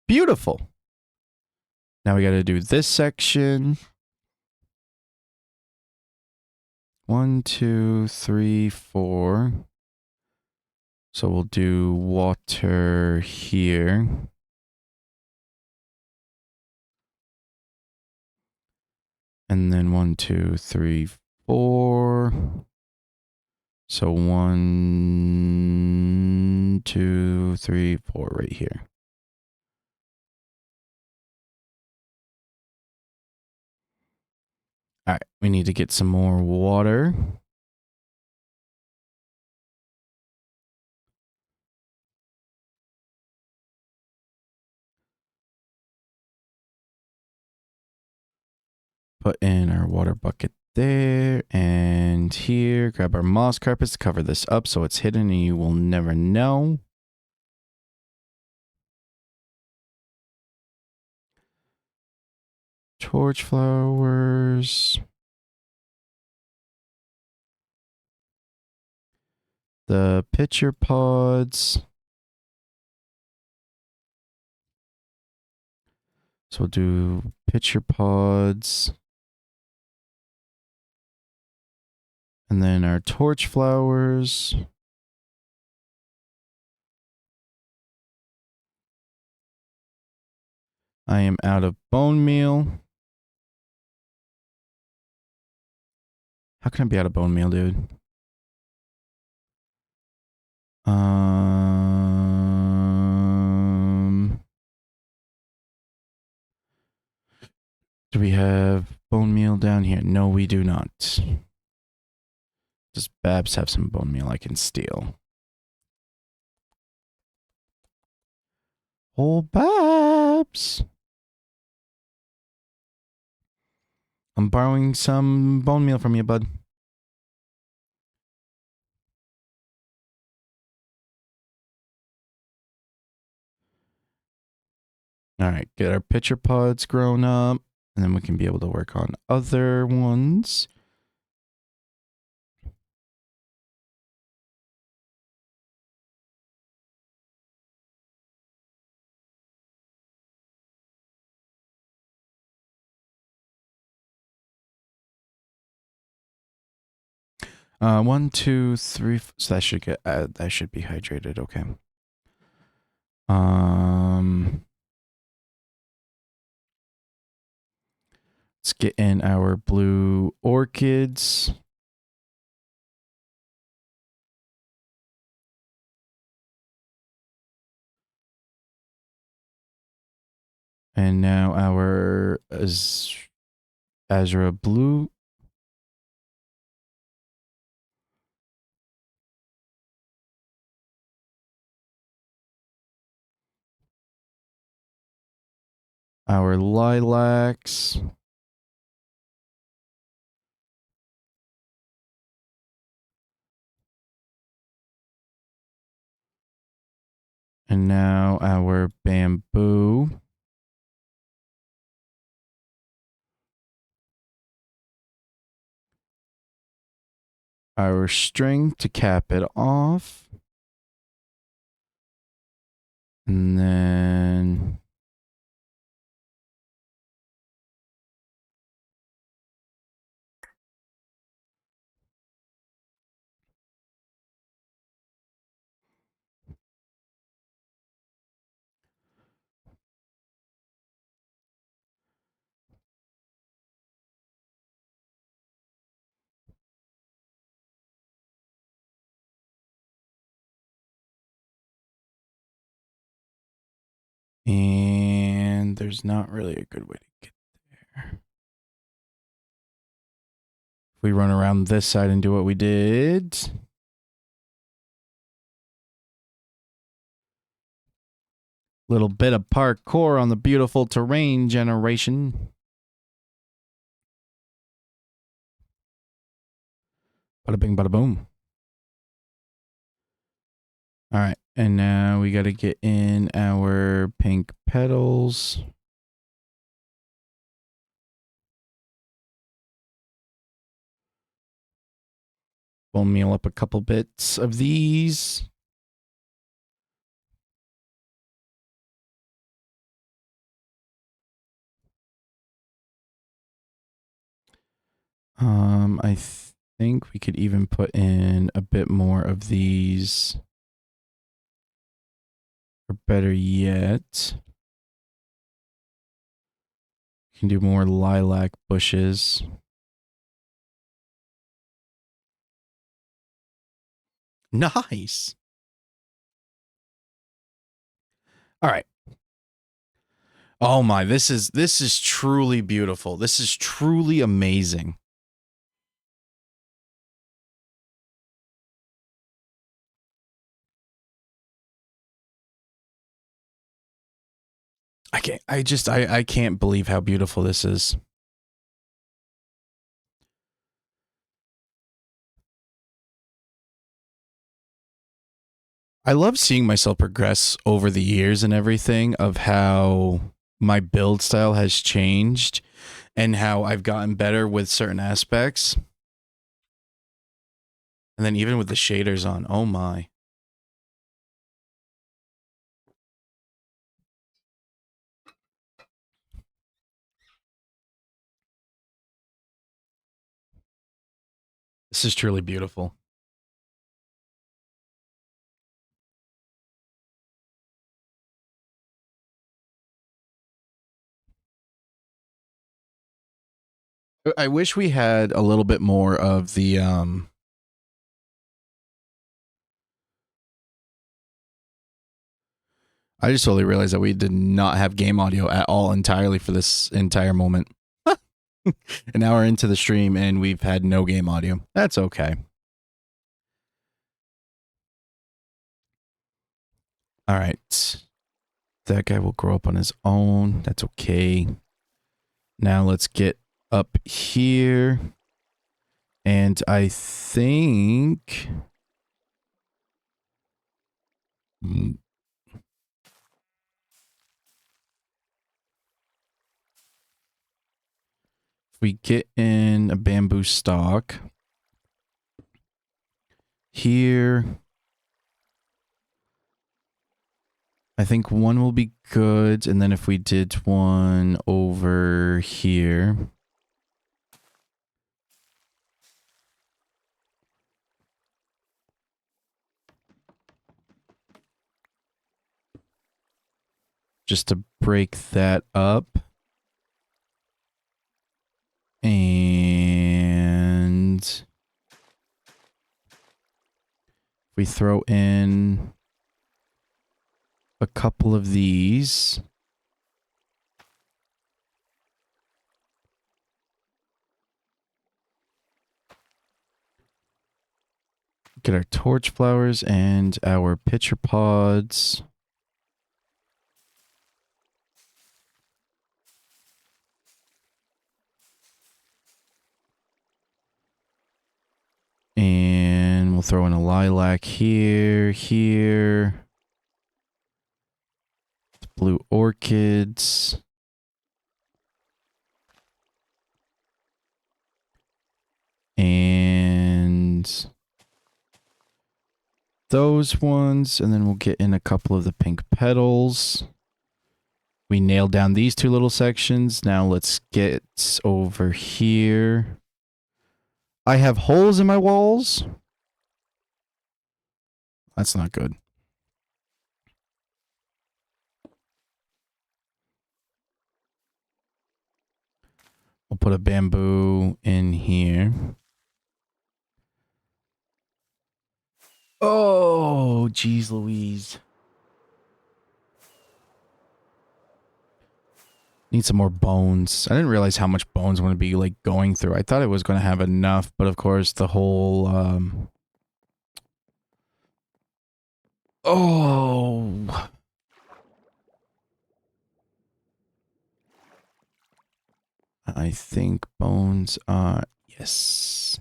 Beautiful. Now we got to do this section. 1, 2, 3, 4. So we'll do water here. And then 1, 2, 3, 4. So 1, 2, 3, 4 right here. All right, we need to get some more water. Put in our water bucket there and here. Grab our moss carpets to cover this up so it's hidden and you will never know. Torch flowers. The pitcher pods. So we'll do pitcher pods. And then our torch flowers. I am out of bone meal. How can I be out of bone meal, dude? Do we have bone meal down here? No, we do not. Does Babs have some bone meal I can steal? Oh, Babs. I'm borrowing some bone meal from you, bud. All right, get our pitcher pods grown up, and then we can be able to work on other ones. One, two, three. So that should get that should be hydrated. Okay. Let's get in our blue orchids. And now our Azra blue. Our lilacs. And now our bamboo. Our string to cap it off. And then and there's not really a good way to get there. If we run around this side and do what we did. Little bit of parkour on the beautiful terrain generation. Bada bing, bada boom. All right. And now we got to get in our pink petals. We'll meal up a couple bits of these. I think we could even put in a bit more of these. Or better yet, we can do more lilac bushes. Nice. All right. Oh my, this is truly beautiful. This is truly amazing. I can't believe how beautiful this is. I love seeing myself progress over the years and everything of how my build style has changed and how I've gotten better with certain aspects. And then even with the shaders on, oh my. This is truly beautiful. I wish we had a little bit more of the I just totally realized that we did not have game audio at all entirely for this entire moment. An hour into the stream and we've had no game audio. That's okay. All right. That guy will grow up on his own. That's okay. Now let's get up here. And I think We get in a bamboo stalk. Here, I think one will be good, and then if we did one over here. Just to break that up. And we throw in a couple of these. Get our torch flowers and our pitcher pods. And we'll throw in a lilac here, here. Blue orchids. And those ones. And then we'll get in a couple of the pink petals. We nailed down these two little sections. Now let's get over here. I have holes in my walls. That's not good. We'll put a bamboo in here. Oh, geez Louise. Need some more bones. I didn't realize how much bones I'm going to be, like, going through. I thought it was going to have enough, but of course the whole, Oh. I think bones are... Yes.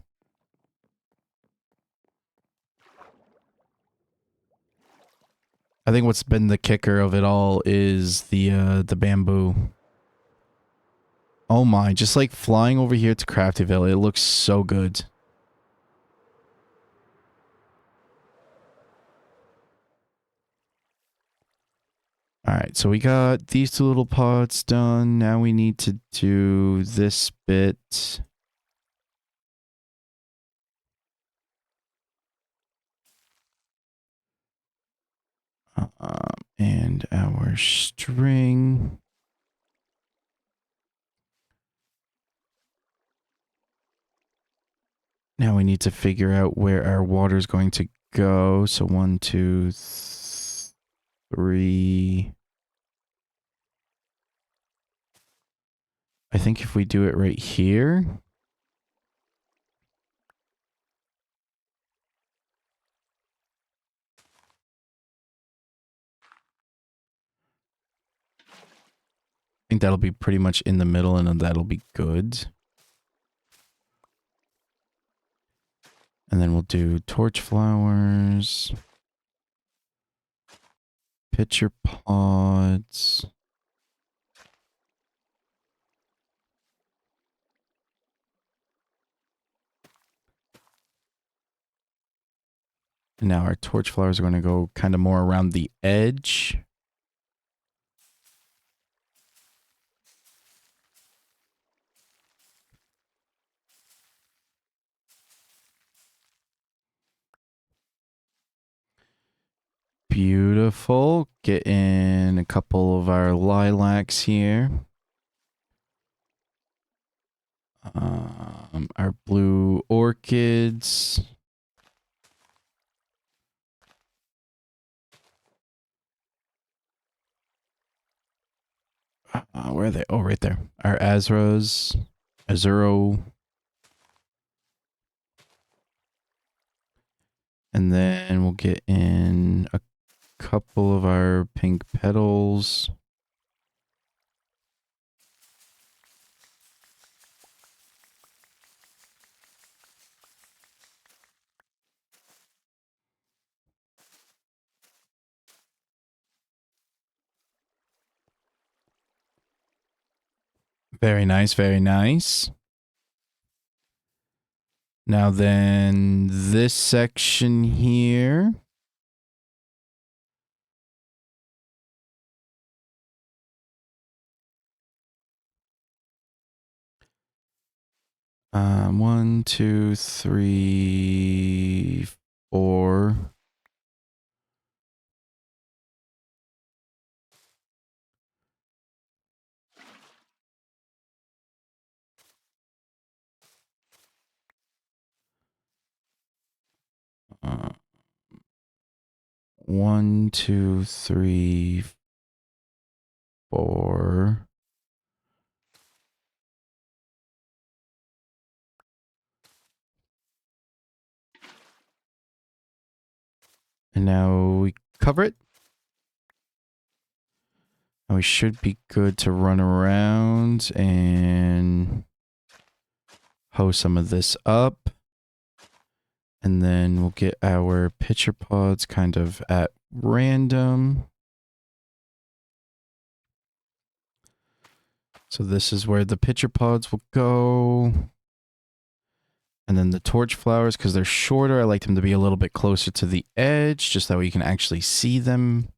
I think what's been the kicker of it all is the bamboo. Oh my, just like flying over here to Craftyville, it looks so good. Alright, so we got these two little pots done. Now we need to do this bit. And our string. Now we need to figure out where our water is going to go. So 1, 2, 3. I think if we do it right here. I think that'll be pretty much in the middle and then that'll be good. And then we'll do torch flowers. Pitcher pods. And now our torch flowers are going to go kind of more around the edge. Beautiful. Get in a couple of our lilacs here. Our blue orchids. Where are they? Oh, right there. Our Azros. Azuro. And then we'll get in a couple of our pink petals. Very nice, very nice. Now then, this section here. One, two, three, four. One, two, three, four. And now we cover it. And we should be good to run around and hoe some of this up. And then we'll get our pitcher pods kind of at random. So this is where the pitcher pods will go. And then the torch flowers, because they're shorter, I like them to be a little bit closer to the edge, just that way you can actually see them.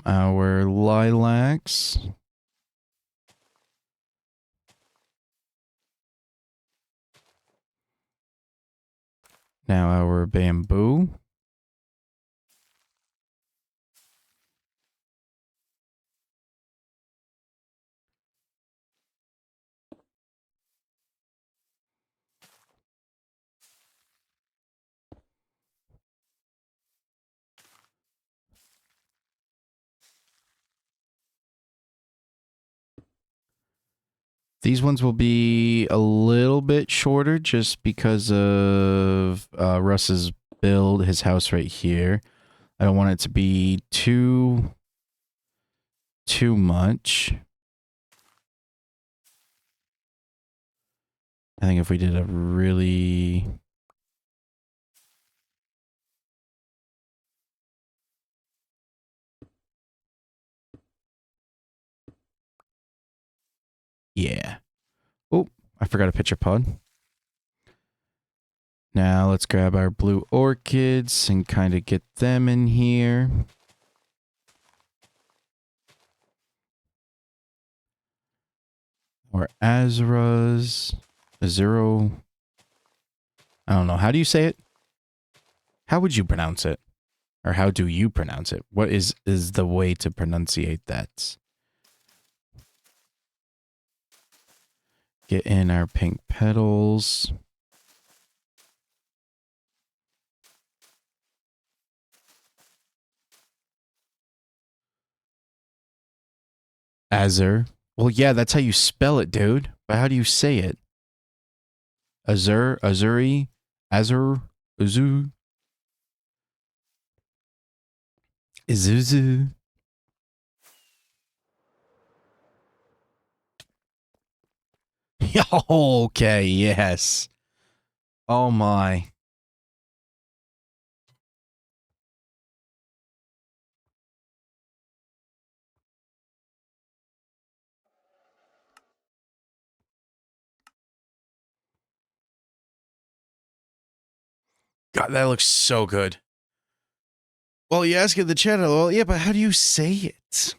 Our lilacs. Now our bamboo. These ones will be a little bit shorter just because of Russ's build, his house right here. I don't want it to be too much. I think if we did a really... Yeah. Oh, I forgot a pitcher pod. Now let's grab our blue orchids and kind of get them in here. Or Azuras. Azuro. I don't know. How do you say it? How would you pronounce it? Or how do you pronounce it? What is the way to pronunciate that? Get in our pink petals. Azur. Well, yeah, that's how you spell it, dude. But how do you say it? Azur, Azuri, Azur, Uzu, Izuzu. Okay, yes. Oh my. God, that looks so good. Well, you ask in the channel, well, yeah, but how do you say it?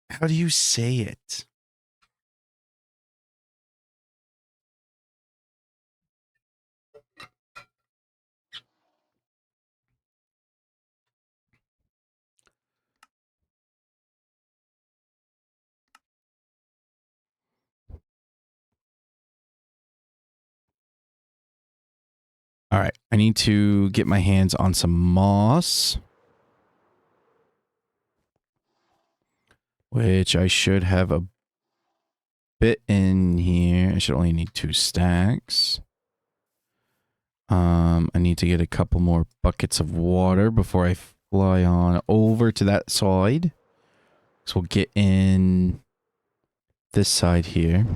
How do you say it? All right, I need to get my hands on some moss. Which I should have a bit in here. I should only need 2 stacks. I need to get a couple more buckets of water before I fly on over to that side. So we'll get in this side here.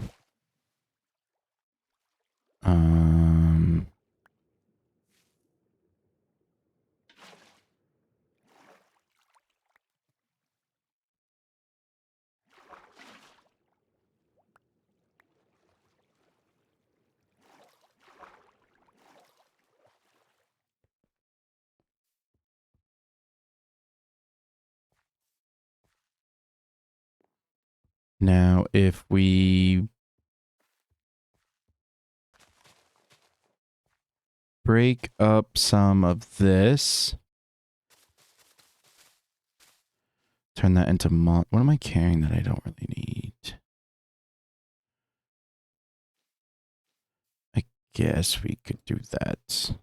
Now, if we break up some of this, turn that into what am I carrying that I don't really need? I guess we could do that.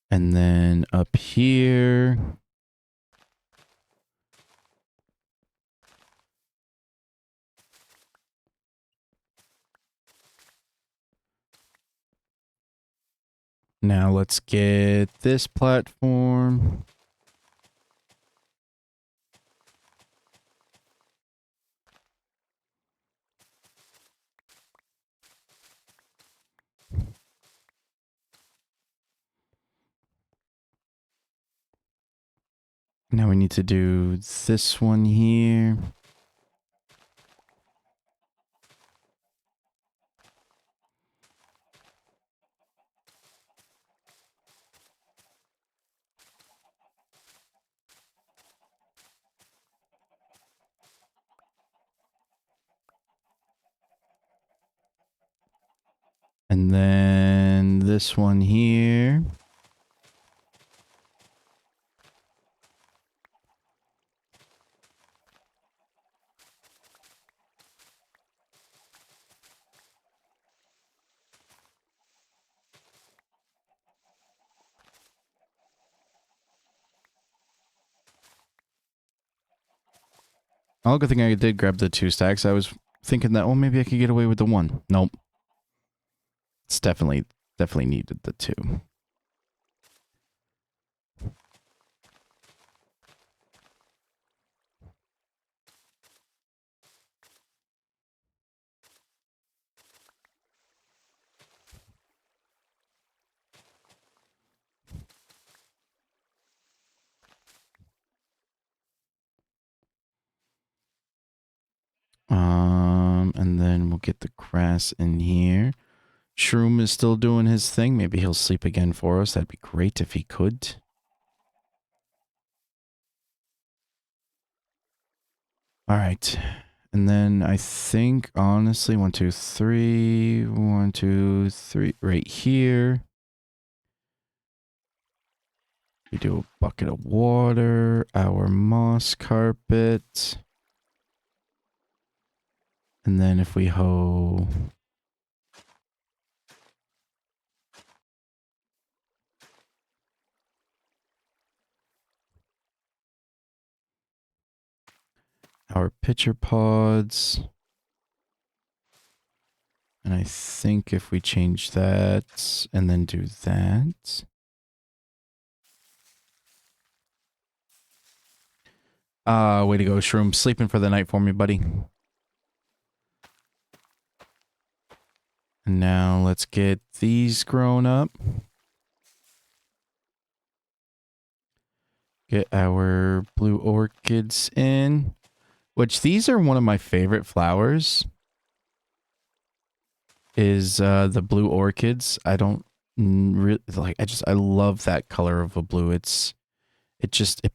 And then up here, now let's get this platform. Now we need to do this one here. And then this one here. Oh, good thing I did grab the 2 stacks. I was thinking that, well, maybe I could get away with the 1. Nope. It's definitely needed the 2. And then we'll get the grass in here. Shroom is still doing his thing. Maybe he'll sleep again for us. That'd be great if he could. All right. And then I think, honestly, 1, 2, 3. 1, 2, 3. Right here. We do a bucket of water. Our moss carpet. And then if we hoe... our pitcher pods. And I think if we change that and then do that. Way to go, Shroom. Sleeping for the night for me, buddy. And now let's get these grown up. Get our blue orchids in. Which these are one of my favorite flowers. Is the blue orchids. I don't really like, I love that color of a blue. It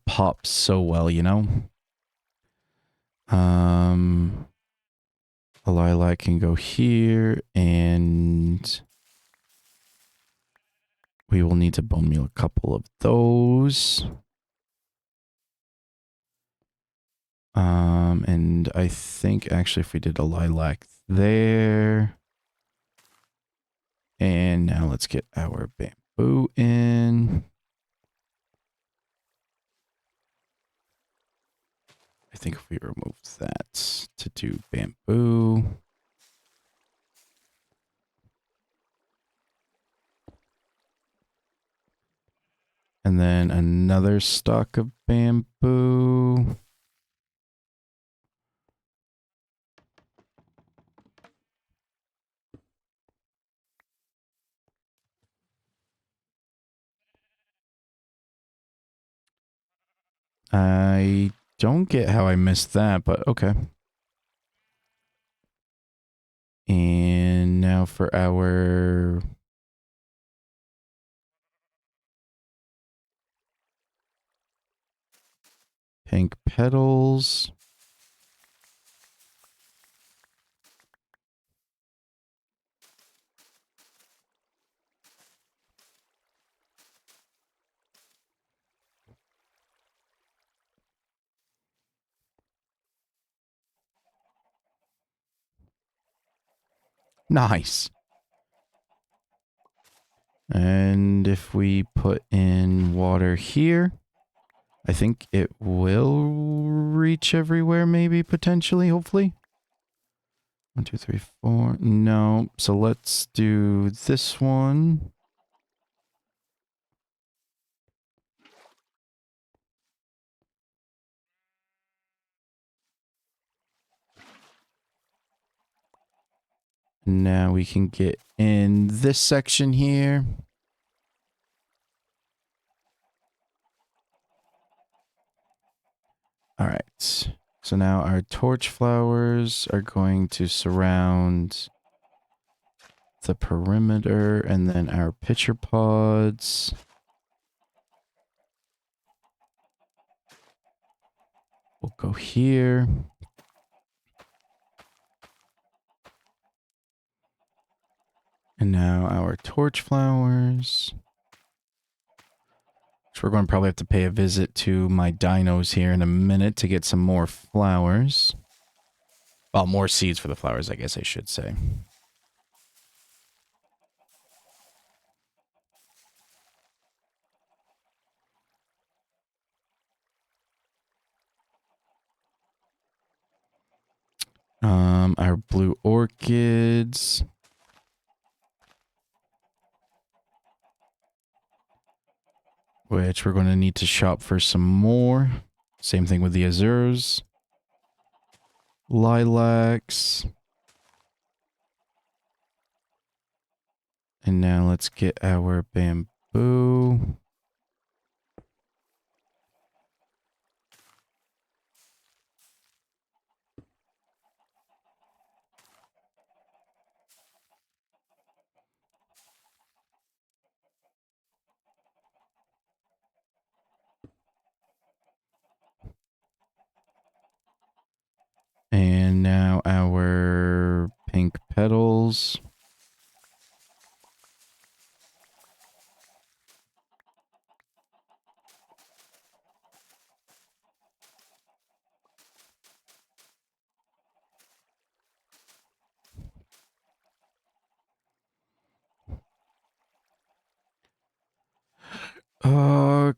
pops so well, you know? A lilac can go here, and we will need to bone meal a couple of those. And I think actually if we did a lilac there. And now let's get our bamboo in. I think if we remove that to do bamboo. And then another stalk of bamboo. I don't get how I missed that, but okay. And now for our pink petals. Nice. And if we put in water here, I think it will reach everywhere, maybe, potentially, hopefully. 1, 2, 3, 4. No. So let's do this one. Now we can get in this section here. All right. So now our torch flowers are going to surround the perimeter, and then our pitcher pods. We'll go here. And now our torch flowers. So we're going to probably have to pay a visit to my dinos here in a minute to get some more flowers. Well, more seeds for the flowers, I guess I should say. Our blue orchids. Which we're going to need to shop for some more. Same thing with the azuras. Lilacs. And now let's get our bamboo. And now our pink petals.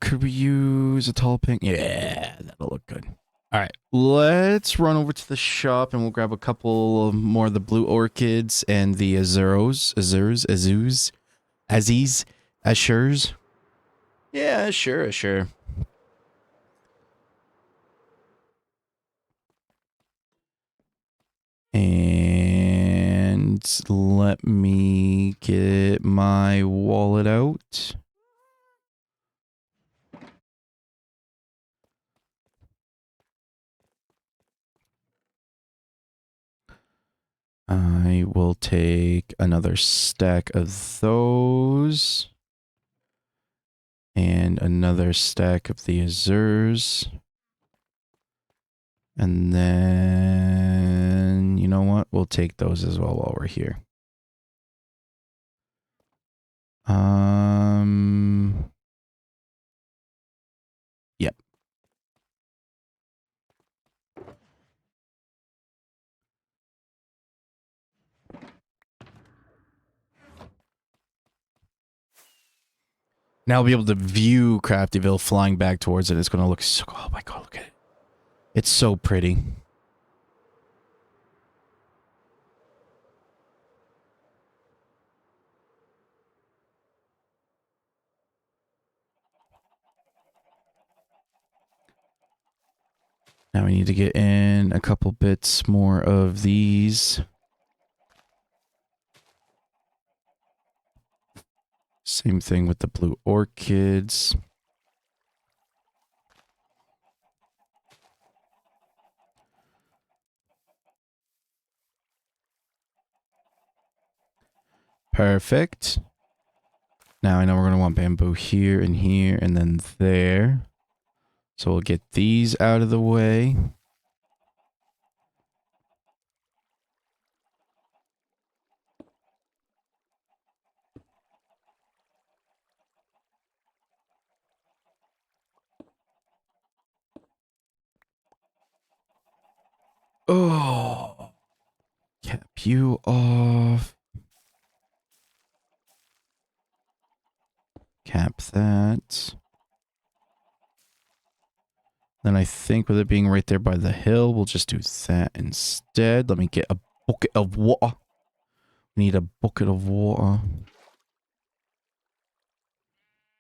Could we use a tall pink? Yeah, that'll look good. All right, let's run over to the shop and we'll grab a couple of more of the blue orchids and the azures, ashurs. Yeah, sure. And let me get my wallet out. I will take another stack of those. And another stack of the azures. And then, you know what? We'll take those as well while we're here. Yep. Now I'll be able to view Craftyville flying back towards it. It's going to look so... Oh my god, look at it. It's so pretty. Now we need to get in a couple bits more of these. Same thing with the blue orchids. Perfect. Now I know we're going to want bamboo here and then there. So we'll get these out of the way. Oh, cap you off. Cap that. Then I think with it being right there by the hill, we'll just do that instead. Let me get a bucket of water. We need a bucket of water.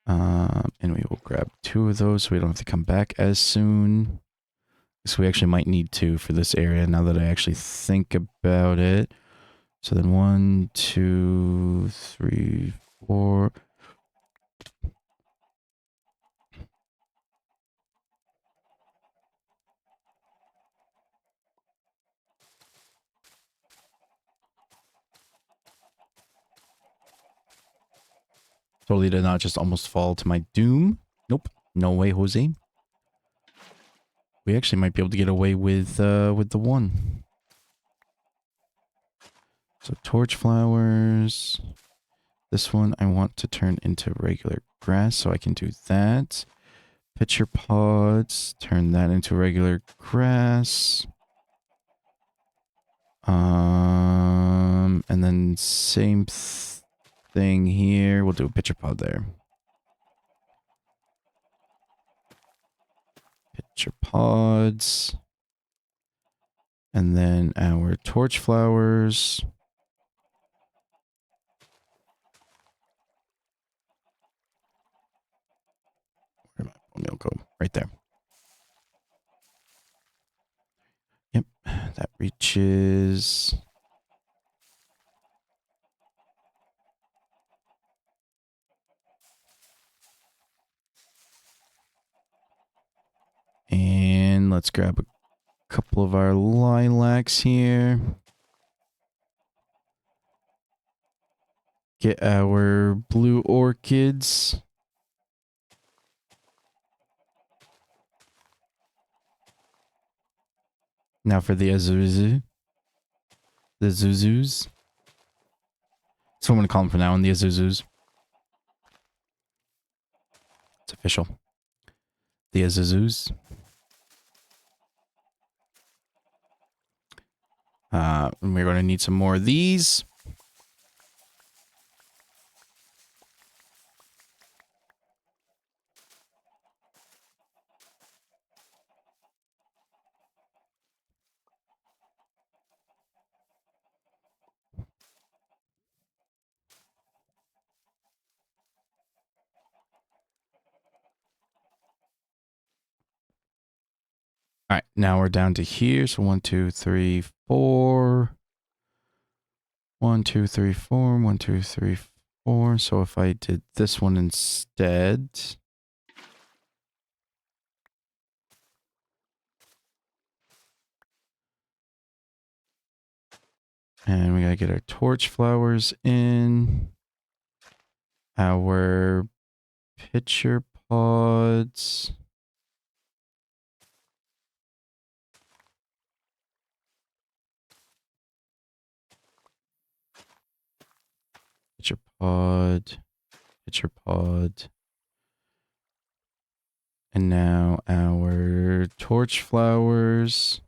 And we will grab 2 of those so we don't have to come back as soon. So we actually might need 2 for this area now that I actually think about it. So then 1, 2, 3, 4. Totally did not just almost fall to my doom. Nope. No way, Jose. We actually might be able to get away with the 1. So torch flowers. This one I want to turn into regular grass, so I can do that. Pitcher pods, turn that into regular grass. And then same thing here. We'll do a pitcher pod there. Pitcher pods. And then our torch flowers. Where did my milk go? Right there. Yep, that reaches. And let's grab a couple of our lilacs here. Get our blue orchids. Now for the azuzu. The zuzus. That's what I'm going to call them from now on, the azuzus. It's official. The azuzus. And we're going to need some more of these. All right, now we're down to here. So 1, 2, 3, 4. 1, 2, 3, 4. 1, 2, 3, 4. So if I did this one instead. And we gotta get our torch flowers in. Our pitcher pods. Pitcher pod. Pitcher pod. And now our torch flowers.